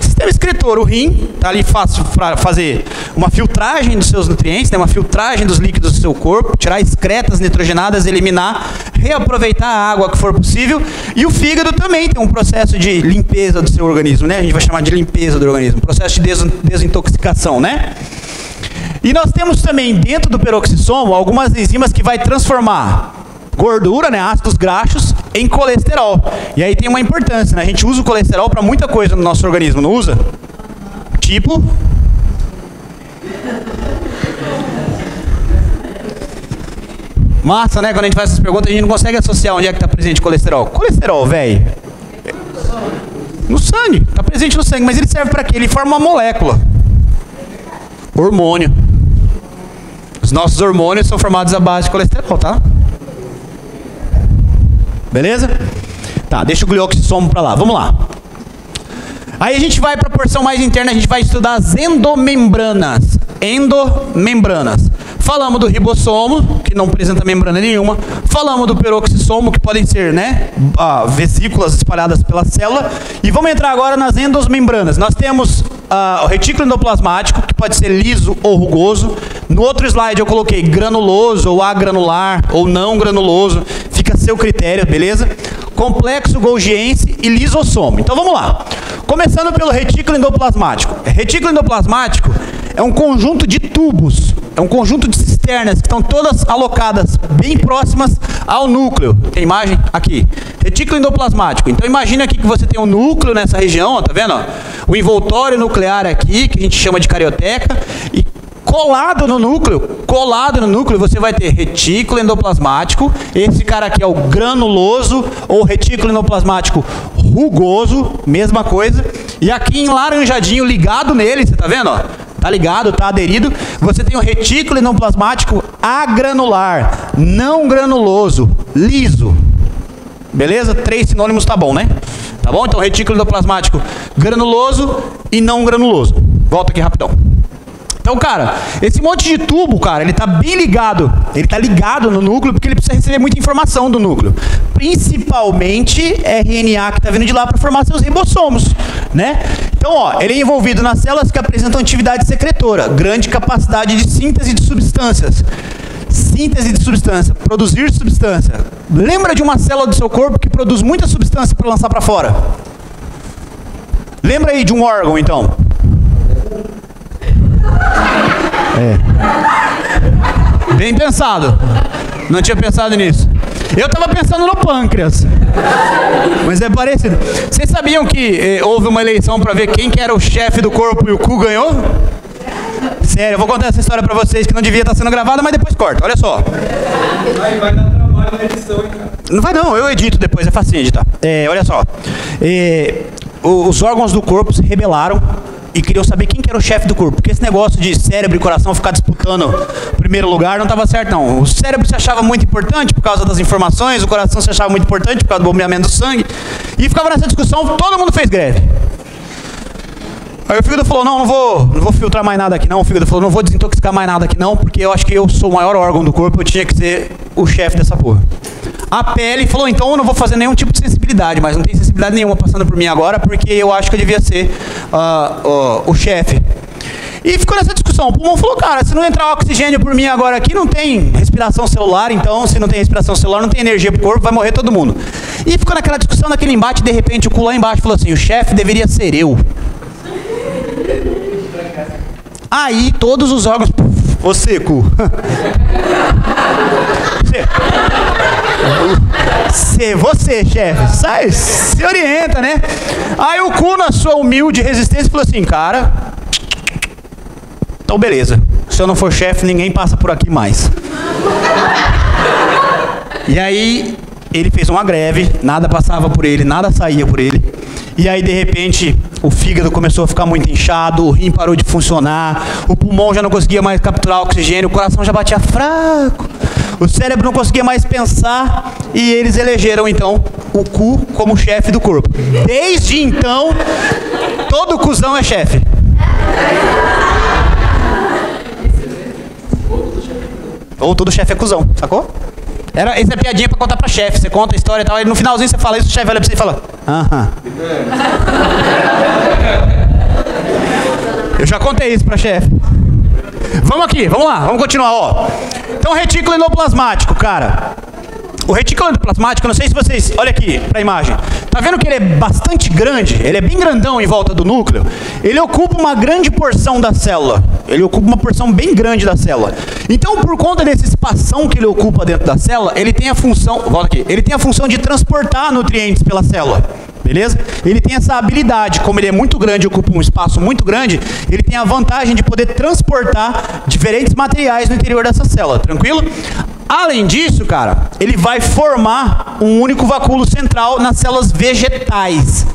Sistema excretor. O rim tá ali fácil para fazer uma filtragem dos seus nutrientes, né? Uma filtragem dos líquidos do seu corpo, tirar excretas nitrogenadas, eliminar reaproveitar a água que for possível. E o fígado também tem um processo de limpeza do seu organismo, né? A gente vai chamar de limpeza do organismo, processo de desintoxicação, né? E nós temos também dentro do peroxissomo algumas enzimas que vai transformar gordura, né, ácidos graxos, em colesterol. E aí tem uma importância, né? A gente usa o colesterol para muita coisa no nosso organismo, não usa? Tipo... Massa, né? Quando a gente faz essas perguntas, a gente não consegue associar onde é que está presente o colesterol. Colesterol, velho, no sangue. Está presente no sangue, mas ele serve para quê? Ele forma uma molécula. Hormônio. Os nossos hormônios são formados à base de colesterol, tá? Beleza? Tá, deixa o glioxissomo para lá. Vamos lá. Aí a gente vai para a porção mais interna, a gente vai estudar as endomembranas. Endomembranas. Falamos do ribossomo, que não apresenta membrana nenhuma. Falamos do peroxissomo, que podem ser, né, vesículas espalhadas pela célula. E vamos entrar agora nas endosmembranas. Nós temos o retículo endoplasmático, que pode ser liso ou rugoso. No outro slide eu coloquei granuloso, ou agranular, ou não granuloso. Fica a seu critério, beleza? Complexo golgiense e lisossomo. Então vamos lá. Começando pelo retículo endoplasmático. Retículo endoplasmático é um conjunto de tubos, é um conjunto de cisternas que estão todas alocadas bem próximas ao núcleo. Tem imagem? Aqui. Retículo endoplasmático. Então imagina aqui que você tem um núcleo nessa região, ó, tá vendo? Ó? O envoltório nuclear aqui, que a gente chama de carioteca, e colado no núcleo, você vai ter retículo endoplasmático. Esse cara aqui é o granuloso ou retículo endoplasmático rugoso, mesma coisa. E aqui em laranjadinho, ligado nele, você tá vendo, ó? Tá ligado, tá aderido. Você tem o retículo endoplasmático agranular, não granuloso, liso. Beleza? 3 sinônimos tá bom, né? Tá bom? Então retículo endoplasmático granuloso e não granuloso. Volta aqui rapidão. Então, cara, esse monte de tubo, cara, ele tá bem ligado. Ele tá ligado no núcleo porque ele precisa receber muita informação do núcleo. Principalmente RNA que tá vindo de lá para formar seus ribossomos, né? Então, ó, ele é envolvido nas células que apresentam atividade secretora, grande capacidade de síntese de substâncias. Síntese de substância, produzir substância. Lembra de uma célula do seu corpo que produz muita substância para lançar para fora? Lembra aí de um órgão, então? Bem pensado. Não tinha pensado nisso. Eu estava pensando no pâncreas. Mas é parecido. Vocês sabiam que houve uma eleição para ver quem que era o chefe do corpo e o cu ganhou? Sério, eu vou contar essa história para vocês que não devia estar sendo gravada, mas depois corta. Olha só. Vai dar trabalho na edição, hein, cara? Não vai não, eu edito depois, é facinho editar. Olha só. Os órgãos do corpo se rebelaram e queriam saber quem que era o chefe do corpo. Porque esse negócio de cérebro e coração ficar disputando o primeiro lugar não estava certo, não. O cérebro se achava muito importante por causa das informações, o coração se achava muito importante por causa do bombeamento do sangue. E ficava nessa discussão, todo mundo fez greve. Aí o fígado falou, não vou filtrar mais nada aqui não. O fígado falou, não vou desintoxicar mais nada aqui não, porque eu acho que eu sou o maior órgão do corpo, eu tinha que ser o chefe dessa porra. A pele falou, então eu não vou fazer nenhum tipo de sensibilidade, mas não tem sensibilidade nenhuma passando por mim agora, porque eu acho que eu devia ser o chefe. E ficou nessa discussão. O pulmão falou, cara, se não entrar oxigênio por mim agora aqui, não tem respiração celular, então se não tem respiração celular, não tem energia pro corpo, vai morrer todo mundo. E ficou naquela discussão, naquele embate, de repente o cu lá embaixo falou assim, o chefe deveria ser eu. Aí todos os órgãos, você, cu. Você, chefe, sai, se orienta, né? Aí o cu, na sua humilde resistência, falou assim, cara, então beleza, se eu não for chefe, ninguém passa por aqui mais. E aí ele fez uma greve, nada passava por ele, nada saía por ele. E aí, de repente, o fígado começou a ficar muito inchado, o rim parou de funcionar, o pulmão já não conseguia mais capturar oxigênio, o coração já batia fraco, o cérebro não conseguia mais pensar, e eles elegeram, então, o cu como chefe do corpo. Desde então, todo cuzão é chefe. Ou todo chefe é cuzão, sacou? Essa é piadinha pra contar pra chefe. Você conta a história e tal, e no finalzinho você fala isso, o chefe olha pra você e fala, aham. Eu já contei isso pra chefe. Vamos aqui, vamos lá, vamos continuar, ó. Então, retículo endoplasmático, cara. O retículo endoplasmático, eu não sei se vocês... Olha aqui para a imagem. Tá vendo que ele é bastante grande? Ele é bem grandão em volta do núcleo. Ele ocupa uma grande porção da célula. Ele ocupa uma porção bem grande da célula. Então, por conta desse espação que ele ocupa dentro da célula, ele tem a função... Volta aqui. Ele tem a função de transportar nutrientes pela célula. Beleza? Ele tem essa habilidade, como ele é muito grande, ocupa um espaço muito grande, ele tem a vantagem de poder transportar diferentes materiais no interior dessa célula, tranquilo? Além disso, cara, ele vai formar um único vacúolo central nas células vegetais.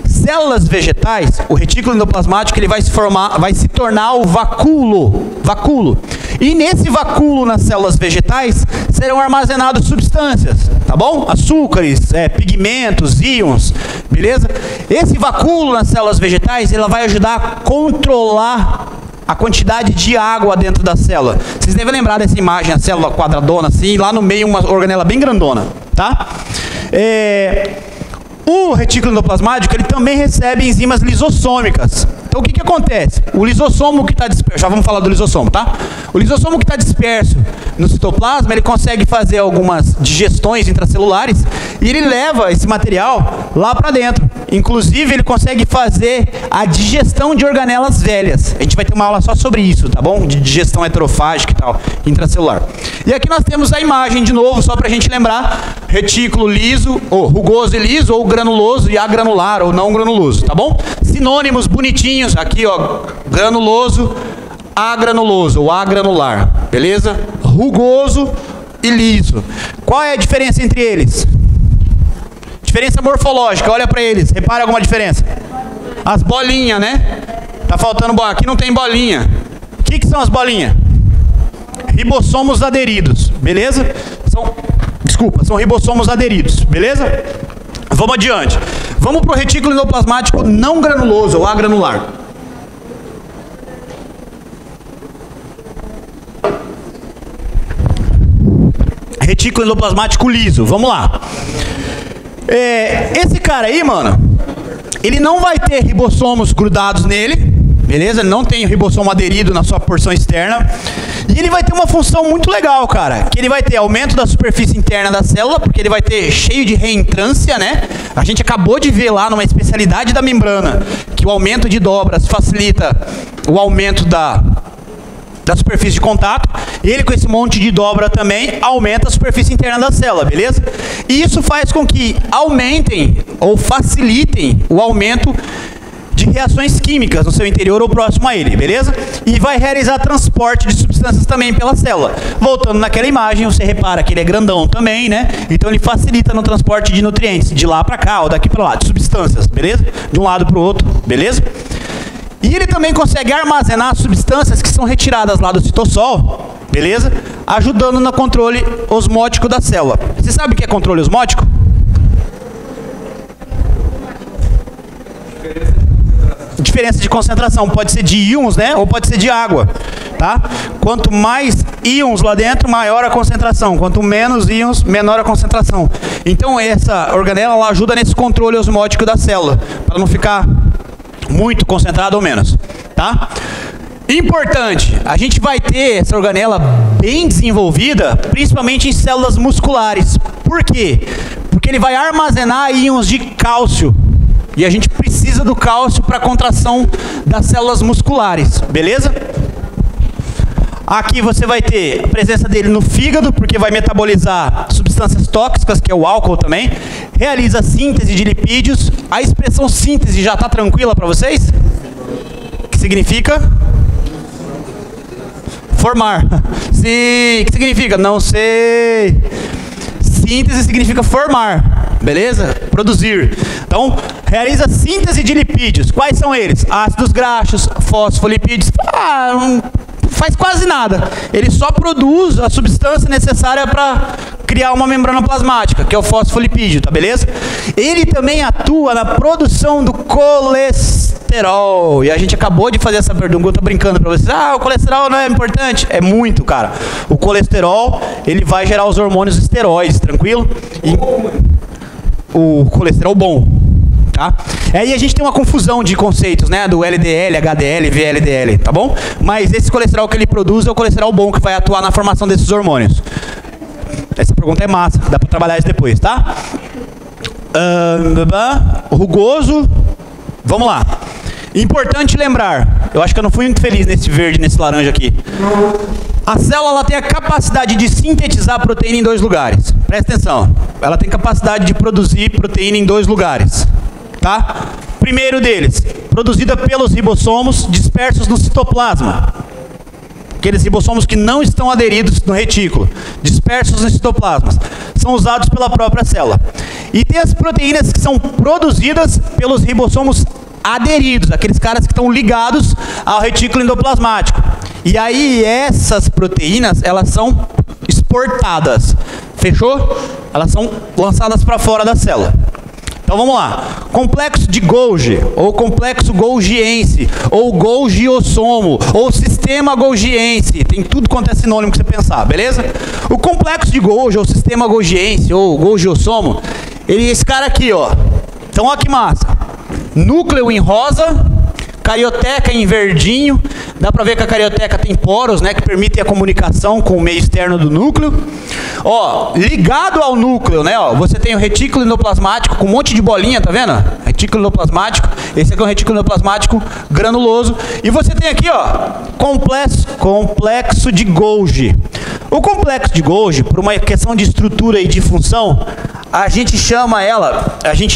Células vegetais, o retículo endoplasmático ele vai se tornar o vacúolo. E nesse vacúolo nas células vegetais serão armazenadas substâncias, tá bom? Açúcares, pigmentos, íons, beleza? Esse vacúolo nas células vegetais ele vai ajudar a controlar a quantidade de água dentro da célula. Vocês devem lembrar dessa imagem, a célula quadradona assim, lá no meio uma organela bem grandona, tá? O retículo endoplasmático ele também recebe enzimas lisossômicas. Então o que acontece? O lisossomo que está disperso, já vamos falar do lisossomo, tá? O lisossomo que está disperso no citoplasma, ele consegue fazer algumas digestões intracelulares e ele leva esse material lá para dentro. Inclusive ele consegue fazer a digestão de organelas velhas. A gente vai ter uma aula só sobre isso, tá bom? De digestão heterofágica e tal, intracelular. E aqui nós temos a imagem de novo, só para a gente lembrar, retículo liso, ou rugoso e liso, ou granuloso e agranular, ou não granuloso, tá bom? Sinônimos bonitinhos, aqui ó, granuloso, agranuloso, ou agranular, beleza? Rugoso e liso. Qual é a diferença entre eles? Diferença morfológica, olha para eles, repara alguma diferença? As bolinhas, né? Tá faltando bola, aqui não tem bolinha. O que são as bolinhas? Ribossomos aderidos, beleza? São ribossomos aderidos, beleza? Vamos adiante. Vamos para o retículo endoplasmático não granuloso, ou agranular. Retículo endoplasmático liso, vamos lá. Esse cara aí, mano, ele não vai ter ribossomos grudados nele, beleza? Ele não tem o ribossomo aderido na sua porção externa. E ele vai ter uma função muito legal, cara, que ele vai ter aumento da superfície interna da célula, porque ele vai ter cheio de reentrância, né? A gente acabou de ver lá numa especialidade da membrana, que o aumento de dobras facilita o aumento da superfície de contato. Ele com esse monte de dobra também aumenta a superfície interna da célula, beleza? E isso faz com que aumentem ou facilitem o aumento de reações químicas no seu interior ou próximo a ele, beleza? E vai realizar transporte de substâncias também pela célula. Voltando naquela imagem, você repara que ele é grandão também, né? Então ele facilita no transporte de nutrientes, de lá para cá ou daqui para lá, de substâncias, beleza? De um lado para o outro, beleza? E ele também consegue armazenar substâncias que são retiradas lá do citossol, beleza? Ajudando no controle osmótico da célula. Você sabe o que é controle osmótico? Diferença de concentração, pode ser de íons, né? Ou pode ser de água, tá? Quanto mais íons lá dentro, maior a concentração. Quanto menos íons, menor a concentração. Então essa organela ela ajuda nesse controle osmótico da célula, para não ficar muito concentrado ou menos, tá? Importante, a gente vai ter essa organela bem desenvolvida, principalmente em células musculares. Por quê? Porque ele vai armazenar íons de cálcio. E a gente precisa do cálcio para a contração das células musculares, beleza? Aqui você vai ter a presença dele no fígado, porque vai metabolizar substâncias tóxicas, que é o álcool também. Realiza síntese de lipídios. A expressão síntese já está tranquila para vocês? Que significa? Formar. Sim, o que significa? Não sei. Síntese significa formar, beleza? Produzir. Então, realiza síntese de lipídios. Quais são eles? Ácidos graxos, fosfolipídios. Não faz quase nada. Ele só produz a substância necessária para criar uma membrana plasmática, que é o fosfolipídio, tá beleza? Ele também atua na produção do colesterol. E a gente acabou de fazer essa pergunta, eu tô brincando para vocês. O colesterol não é importante? É muito, cara. O colesterol, ele vai gerar os hormônios esteroides, tranquilo? E o colesterol bom, tá? Aí a gente tem uma confusão de conceitos, né? Do LDL, HDL, VLDL, tá bom? Mas esse colesterol que ele produz é o colesterol bom que vai atuar na formação desses hormônios. Essa pergunta é massa, dá para trabalhar isso depois, tá? Rugoso, vamos lá. Importante lembrar, eu acho que eu não fui muito feliz nesse verde, nesse laranja aqui. A célula ela tem a capacidade de sintetizar proteína em 2 lugares. Presta atenção, ela tem capacidade de produzir proteína em 2 lugares, tá? Primeiro deles, produzida pelos ribossomos dispersos no citoplasma. Aqueles ribossomos que não estão aderidos no retículo, dispersos no citoplasma, são usados pela própria célula. E tem as proteínas que são produzidas pelos ribossomos aderidos, aqueles caras que estão ligados ao retículo endoplasmático. E aí essas proteínas, elas são exportadas. Fechou? Elas são lançadas para fora da célula. Então vamos lá. Complexo de Golgi, ou complexo golgiense, ou golgiossomo, ou sistema golgiense. Tem tudo quanto é sinônimo que você pensar, beleza? O complexo de Golgi, ou sistema golgiense, ou golgiossomo, ele é esse cara aqui, ó. Então olha que massa. Núcleo em rosa, carioteca em verdinho. Dá pra ver que a carioteca tem poros, né, que permitem a comunicação com o meio externo do núcleo. Ó, ligado ao núcleo, né, ó, você tem o retículo endoplasmático com um monte de bolinha, tá vendo? Retículo endoplasmático. Esse aqui é um retículo endoplasmático granuloso. E você tem aqui, ó, complexo de Golgi. O complexo de Golgi, por uma questão de estrutura e de função, a gente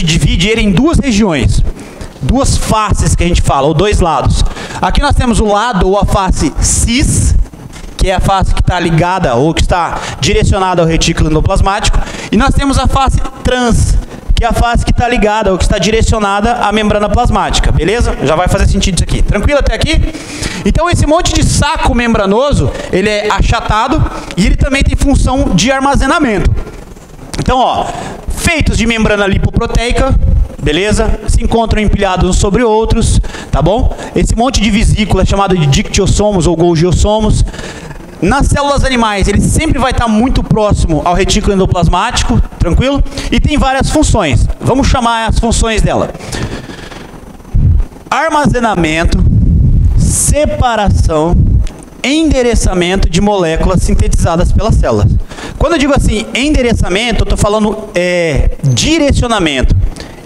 divide ele em 2 regiões. 2 faces que a gente fala, ou 2 lados. Aqui nós temos o lado, ou a face cis, que é a face que está ligada, ou que está direcionada ao retículo endoplasmático. E nós temos a face trans, que é a face que está ligada, ou que está direcionada à membrana plasmática, beleza? Já vai fazer sentido isso aqui. Tranquilo até aqui? Então esse monte de saco membranoso, ele é achatado, e ele também tem função de armazenamento. Então, ó, feitos de membrana lipoproteica, beleza? Se encontram empilhados uns sobre outros, tá bom? Esse monte de vesícula é chamado de dictiossomos ou golgiossomos. Nas células animais, ele sempre vai estar muito próximo ao retículo endoplasmático, tranquilo? E tem várias funções. Vamos chamar as funções dela. Armazenamento, separação, endereçamento de moléculas sintetizadas pelas células. Quando eu digo assim, endereçamento, eu estou falando direcionamento.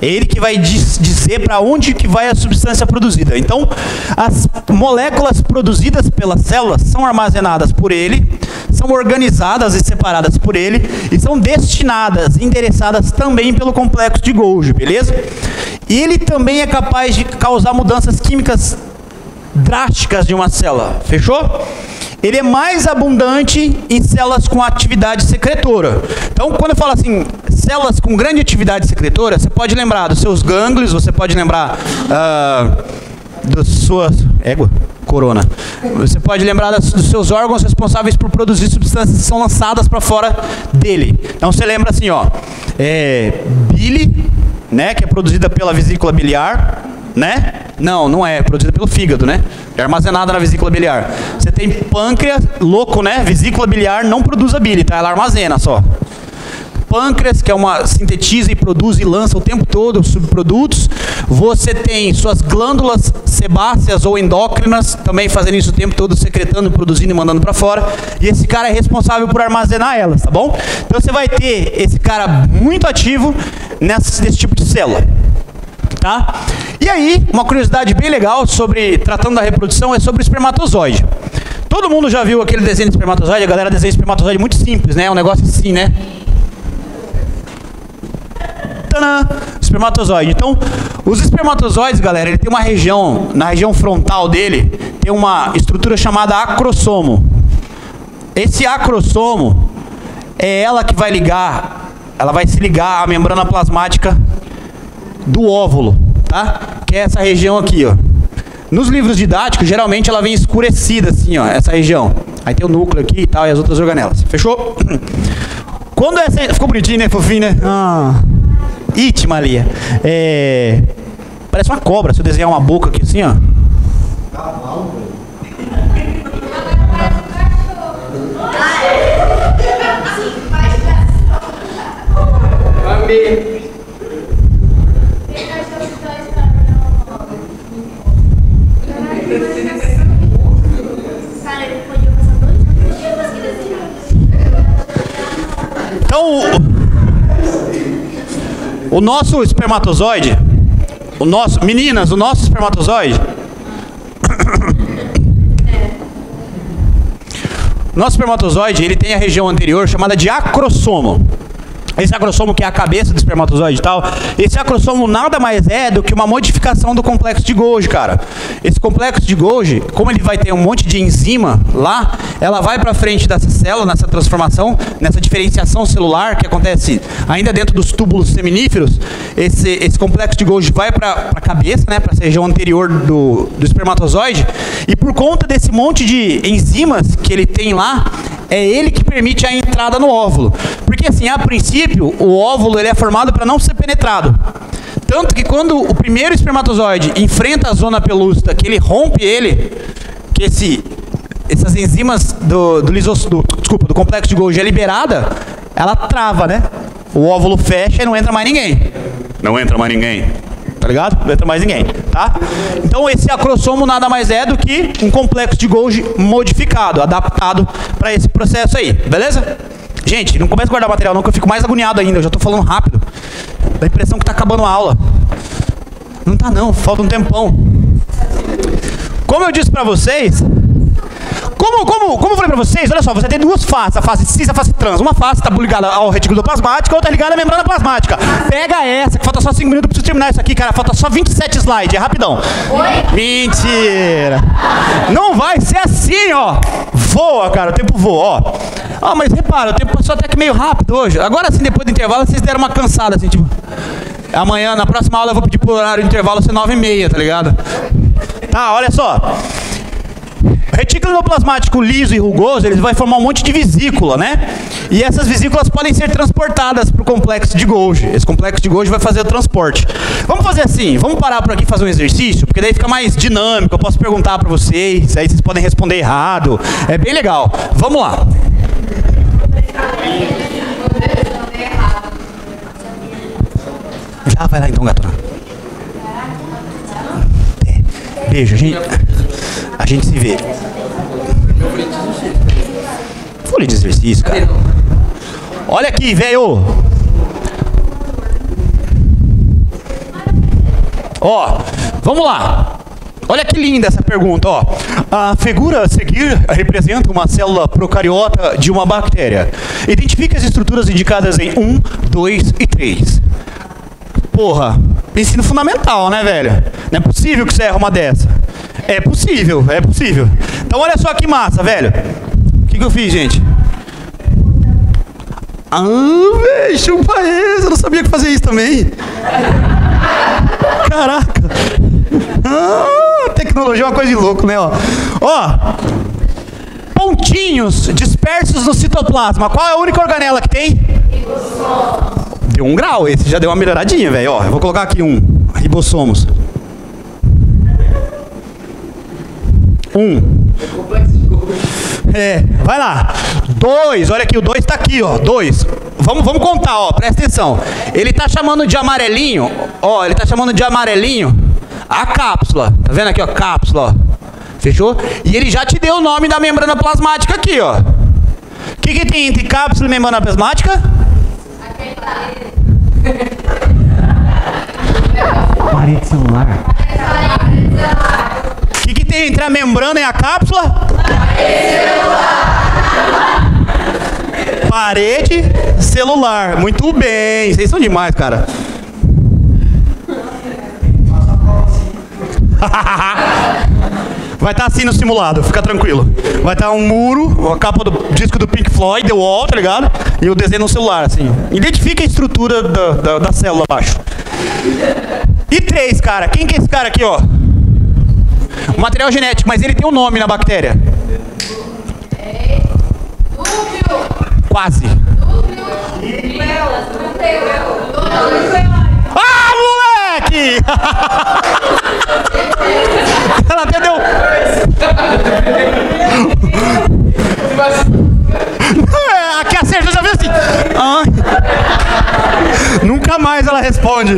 É ele que vai dizer para onde que vai a substância produzida. Então, as moléculas produzidas pelas células são armazenadas por ele, são organizadas e separadas por ele, e são destinadas, endereçadas também pelo complexo de Golgi, beleza? E ele também é capaz de causar mudanças químicas drásticas de uma célula, fechou? Ele é mais abundante em células com atividade secretora. Então, quando eu falo assim, células com grande atividade secretora, você pode lembrar dos seus gânglios, você pode lembrar das suas... corona. Você pode lembrar dos seus órgãos responsáveis por produzir substâncias que são lançadas para fora dele. Então, você lembra assim, ó, bile, né, que é produzida pela vesícula biliar, né? Não é produzida pelo fígado, né? É armazenada na vesícula biliar. Você tem pâncreas, louco, né? Vesícula biliar não produz a bile, tá? Ela armazena só. Pâncreas, que é uma sintetiza e produz e lança o tempo todo os subprodutos. Você tem suas glândulas sebáceas ou endócrinas, também fazendo isso o tempo todo, secretando, produzindo e mandando para fora. E esse cara é responsável por armazenar elas, tá bom? Então você vai ter esse cara muito ativo nesse tipo de célula. Tá? E aí, uma curiosidade bem legal sobre, tratando da reprodução, é sobre o espermatozoide. Todo mundo já viu aquele desenho de espermatozoide? A galera desenha espermatozoide muito simples, né? É um negócio assim, né? Tadã! Espermatozoide. Então, os espermatozoides, galera, ele tem uma região, na região frontal dele, tem uma estrutura chamada acrossomo. Esse acrossomo é ela que vai ligar, ela vai se ligar à membrana plasmática do óvulo, tá? Que é essa região aqui, ó. Nos livros didáticos, geralmente ela vem escurecida assim, ó, essa região. Aí tem o núcleo aqui e tal, e as outras organelas. Fechou? Quando essa... Ficou bonitinho, né? Fofinho, né? Ite, Maria. Parece uma cobra, se eu desenhar uma boca aqui assim, ó. Amém. Então, o nosso espermatozoide, meninas, o nosso espermatozoide, ele tem a região anterior chamada de acrossomo. Esse acrossomo que é a cabeça do espermatozoide e tal, esse acrossomo nada mais é do que uma modificação do complexo de Golgi, cara. Esse complexo de Golgi, como ele vai ter um monte de enzima lá, ela vai para frente dessa célula, nessa transformação, nessa diferenciação celular que acontece ainda dentro dos túbulos seminíferos. Esse complexo de Golgi vai para a cabeça, né, para essa região anterior do espermatozoide, e por conta desse monte de enzimas que ele tem lá, é ele que permite a entrada no óvulo. Porque assim, a princípio, o óvulo ele é formado para não ser penetrado. Tanto que quando o primeiro espermatozoide enfrenta a zona pelúcida, que ele rompe ele, que essas enzimas do complexo de Golgi é liberada, ela trava, né? O óvulo fecha e não entra mais ninguém. Não entra mais ninguém. Tá ligado? Não entra mais ninguém, tá? Então esse acrossomo nada mais é do que um complexo de Golgi modificado, adaptado para esse processo aí, beleza? Gente, não começa a guardar material não, que eu fico mais agoniado ainda, eu já tô falando rápido. Dá a impressão que tá acabando a aula. Não tá não, falta um tempão. Como eu disse pra vocês, como eu falei pra vocês, olha só, você tem duas faces, a face cis e a face trans. Uma face está ligada ao retículo plasmático, a outra ligada à membrana plasmática. Pega essa, que falta só 5 minutos, eu preciso terminar isso aqui, cara. Falta só 27 slides, é rapidão. Oi? Mentira. Não vai ser assim, ó. Voa, cara, o tempo voa, ó. Ah, mas repara, o tempo passou até que meio rápido hoje. Agora sim, depois do intervalo, vocês deram uma cansada, assim, tipo... Amanhã, na próxima aula, eu vou pedir pro horário do intervalo ser 9h30, tá ligado? Tá, olha só. O retículo endoplasmático liso e rugoso, ele vai formar um monte de vesícula, né? E essas vesículas podem ser transportadas para o complexo de Golgi. Esse complexo de Golgi vai fazer o transporte. Vamos fazer assim, vamos parar por aqui e fazer um exercício, porque daí fica mais dinâmico, eu posso perguntar para vocês, aí vocês podem responder errado. É bem legal. Vamos lá. Já vai lá então, gatona. Beijo, a gente se vê. Folha de exercício, cara. Olha aqui, velho. Ó, vamos lá. Olha que linda essa pergunta, ó. A figura a seguir representa uma célula procariota de uma bactéria. Identifique as estruturas indicadas em 1, 2 e 3. Porra, ensino fundamental, né, velho? Não é possível que você erre uma dessa. É possível, é possível. Então olha só que massa, velho. O que eu fiz, gente? Ah, velho, chupa esse. Eu não sabia que fazia isso também. Caraca. Ah, tecnologia é uma coisa de louco, né, ó. Ó, pontinhos dispersos no citoplasma. Qual é a única organela que tem? Deu 1 grau, esse já deu uma melhoradinha, velho. Ó, eu vou colocar aqui ribossomos. 1. É, vai lá. 2, olha aqui, o 2 tá aqui, ó. 2. Vamos contar, ó, presta atenção. Ele tá chamando de amarelinho, ó, ele tá chamando de amarelinho a cápsula. Tá vendo aqui, ó, cápsula, ó. Fechou? E ele já te deu o nome da membrana plasmática aqui, ó. O que tem entre cápsula e membrana plasmática? Parede celular. O que tem entre a membrana e a cápsula? Parede celular. Parede celular. Muito bem. Vocês são demais, cara. Vai estar assim no simulado, fica tranquilo. Vai estar um muro, a capa do disco do Pink Floyd, The Wall, tá ligado? E o desenho no celular, assim. Identifica a estrutura da célula abaixo. E 3, cara. Quem que é esse cara aqui, ó? O material genético, mas ele tem um nome na bactéria. Quase. Ah, moleque! Ela até deu... Aqui acertou, já viu assim? Ah. Nunca mais ela responde.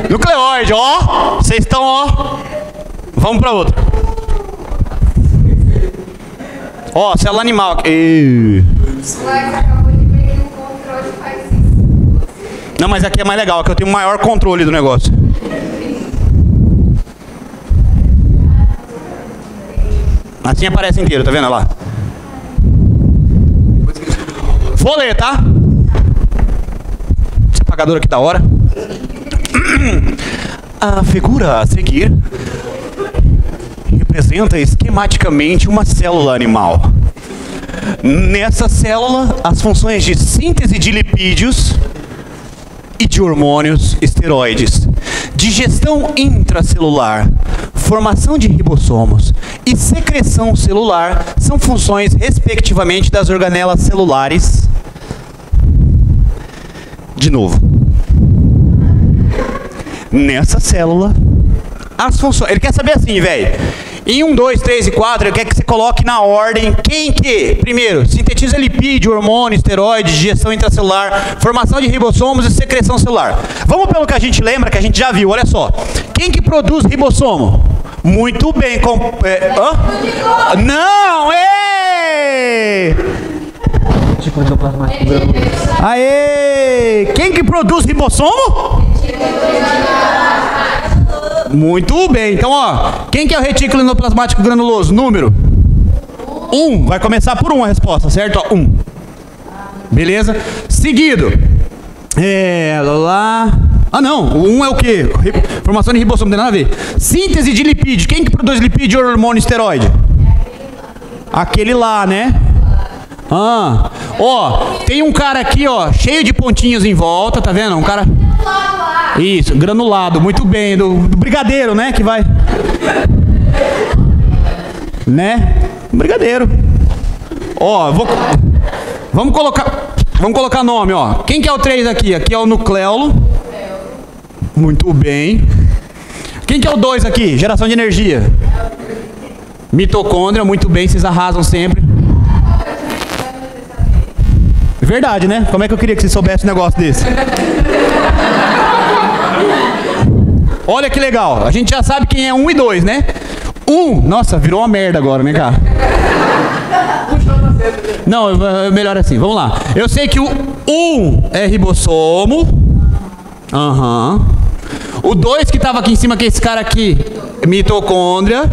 Nucleóide, ó. Vocês estão, ó. Vamos para outra. Ó, célula animal. Você acabou de ver que o controle faz isso. Não, mas aqui é mais legal, que eu tenho maior controle do negócio. Assim aparece inteiro, tá vendo lá? Vou ler, tá? Esse apagador aqui da hora. A figura a seguir representa esquematicamente uma célula animal. Nessa célula, as funções de síntese de lipídios e de hormônios esteroides, digestão intracelular, formação de ribossomos e secreção celular são funções, respectivamente, das organelas celulares. De novo. Nessa célula, as funções... Ele quer saber assim, velho. Em 1, 2, 3 e 4, ele quer que você coloque na ordem quem que, primeiro, sintetiza lipídio, hormônio, esteroide, digestão intracelular, formação de ribossomos e secreção celular. Vamos pelo que a gente lembra, que a gente já viu, olha só. Quem que produz ribossomo? Muito bem. Não! Ei! Aê! Quem que produz ribossomo? Muito bem. Então, ó, quem que é o retículo endoplasmático granuloso? Número? 1. Vai começar por 1 a resposta, certo? Ó, 1. Beleza? Seguido. Ah, não. O 1 é o quê? Formação de ribossomo, não tem nada a ver. Síntese de lipídio. Quem que produz lipídio ou hormônio esteroide? Aquele lá, né? Ah. Ó, tem um cara aqui, ó, cheio de pontinhos em volta, tá vendo? Um cara... Isso, granulado, muito bem, do brigadeiro, né, que vai... Né? Brigadeiro. Ó, vamos colocar nome, ó. Quem que é o 3 aqui? Aqui é o nucleolo. Muito bem. Quem que é o 2 aqui? Geração de energia. Mitocôndria, muito bem, vocês arrasam sempre. Verdade, né? Como é que eu queria que você soubesse um negócio desse? Olha que legal. A gente já sabe quem é 1 e 2, né? 1, nossa, virou uma merda agora, né, cara? Não, melhor assim, vamos lá. Eu sei que o 1 é ribossomo. Aham. O 2 que tava aqui em cima, que é esse cara aqui, mitocôndria.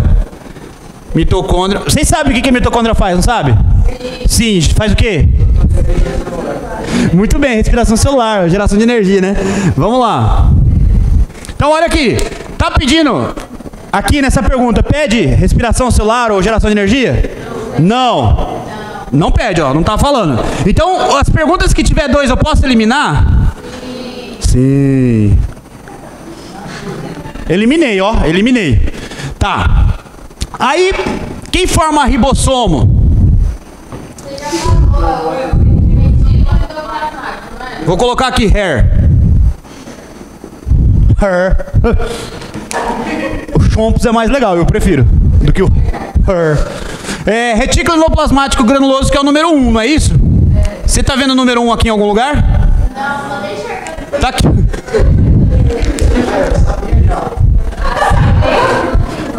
Mitocôndria. Vocês sabem o que a mitocôndria faz, não sabe? Sim, faz o quê? Muito bem, respiração celular, geração de energia, né? Vamos lá. Então olha aqui, tá pedindo aqui nessa pergunta, pede respiração celular ou geração de energia? Não. Não pede, ó, não tá falando. Então, as perguntas que tiver 2 eu posso eliminar? Sim. Eliminei, ó, eliminei. Tá. Aí, quem forma ribossomo? Vou colocar aqui hair. O chompos é mais legal, eu prefiro do que o hair. Retículo endoplasmático granuloso, que é o número 1, não é isso? Você tá vendo o número 1 aqui em algum lugar? Não, não deixa eu... Tá aqui.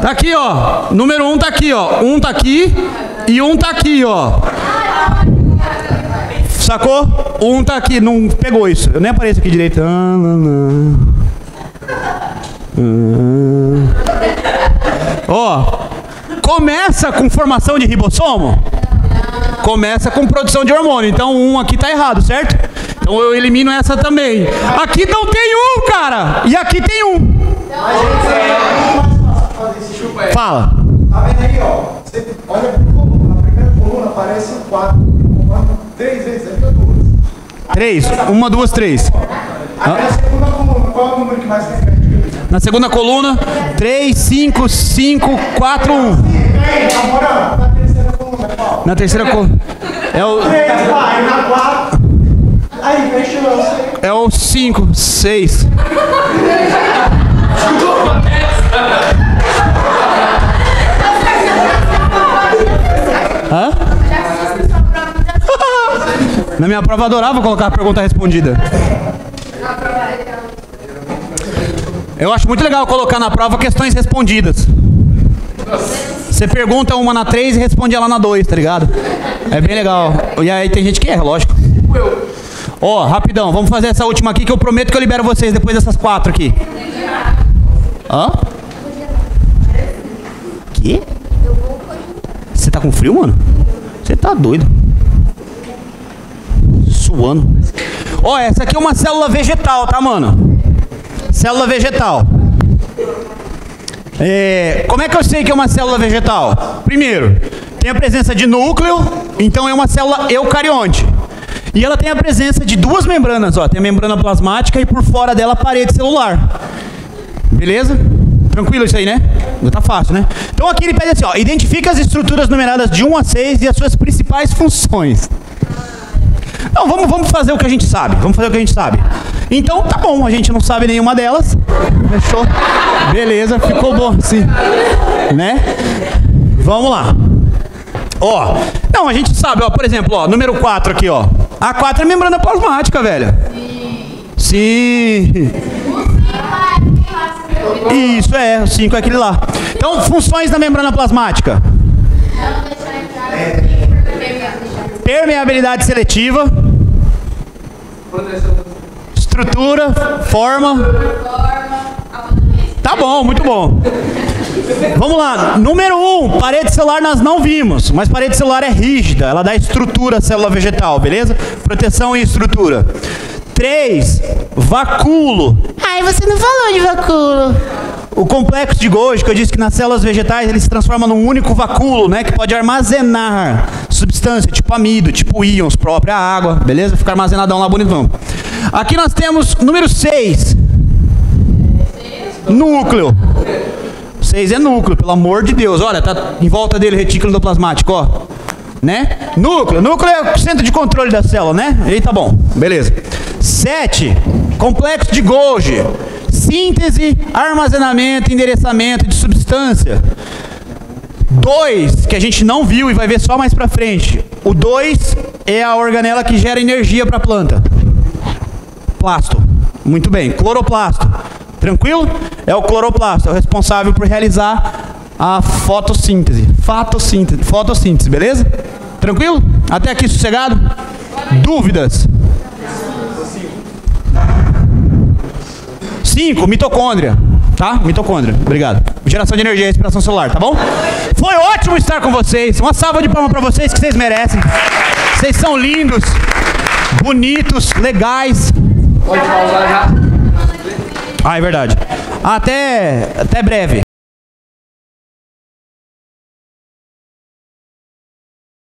Tá aqui, ó. Número 1 tá aqui, ó. 1 tá aqui e 1 tá aqui, ó. Sacou? 1 tá aqui, não pegou isso. Eu nem apareço aqui direito. Ó, começa com formação de ribossomo? Começa com produção de hormônio. Então 1 aqui tá errado, certo? Então eu elimino essa também. Aqui não tem 1, cara. E aqui tem 1. Fala. Tá vendo aí, ó? Você olha pro coluna. Na primeira coluna aparece 4. 3 vezes, aí deu 2. 3. 1, 2, 3. Aí na segunda coluna, qual é o número que mais tem perto? Na segunda coluna, 3, 5, 5, 4, 1. Na terceira coluna, qual? Na terceira coluna. É o. 3, vai, na 4. Aí, fechou. É o 5, 6. Hã? Na minha prova eu adorava colocar a pergunta respondida. Eu acho muito legal colocar na prova questões respondidas. Você pergunta uma na 3 e responde ela na 2, tá ligado? É bem legal. E aí tem gente que erra, lógico. Ó, rapidão, vamos fazer essa última aqui que eu prometo que eu libero vocês depois dessas 4 aqui. Hã? Que? Você tá com frio, mano? Você tá doido. Suando. Ó, essa aqui é uma célula vegetal, tá, mano? Célula vegetal. Como é que eu sei que é uma célula vegetal? Primeiro, tem a presença de núcleo, então é uma célula eucarionte. E ela tem a presença de 2 membranas, ó. Tem a membrana plasmática e por fora dela a parede celular. Beleza? Tranquilo isso aí, né? Tá fácil, né? Então aqui ele pede assim, ó. Identifica as estruturas numeradas de 1 a 6 e as suas principais funções. Não, vamos fazer o que a gente sabe. Vamos fazer o que a gente sabe. Então, tá bom, a gente não sabe nenhuma delas. Fechou? Beleza, ficou bom, sim. Né? Vamos lá. Ó, não, a gente sabe, ó, por exemplo, ó, número 4 aqui, ó. A 4 é membrana plasmática, velho. Sim. Isso, o 5 é aquele lá. Então, funções da membrana plasmática. Permeabilidade seletiva. Estrutura, forma. Tá bom, muito bom. Vamos lá, número 1, parede celular nós não vimos, mas parede celular é rígida, ela dá estrutura à célula vegetal, beleza? Proteção e estrutura. 3, vacúolo. Ai, você não falou de vacúolo. O complexo de Golgi, que eu disse que nas células vegetais ele se transforma num único vacúolo, né? Que pode armazenar substância, tipo amido, tipo íons, própria água, beleza? Fica armazenadão lá bonitão. Aqui nós temos número 6. Núcleo. 6 é núcleo, pelo amor de Deus. Olha, tá em volta dele retículo endoplasmático, ó. Né? Núcleo. Núcleo é o centro de controle da célula, né? Aí tá bom, beleza. 7. Complexo de Golgi. Síntese, armazenamento, endereçamento de substância. 2, que a gente não viu e vai ver só mais pra frente. O 2 é a organela que gera energia para a planta. Plasto. Muito bem. Cloroplasto. Tranquilo? É o cloroplasto, é o responsável por realizar a fotossíntese. Fotossíntese, beleza? Tranquilo? Até aqui sossegado? Dúvidas? 5, mitocôndria. Tá? Mitocôndria. Obrigado. Geração de energia e respiração celular, tá bom? Foi ótimo estar com vocês. Uma salva de palmas para vocês que vocês merecem. Vocês são lindos, bonitos, legais. Pode pausar já. Ah, é verdade. Até breve.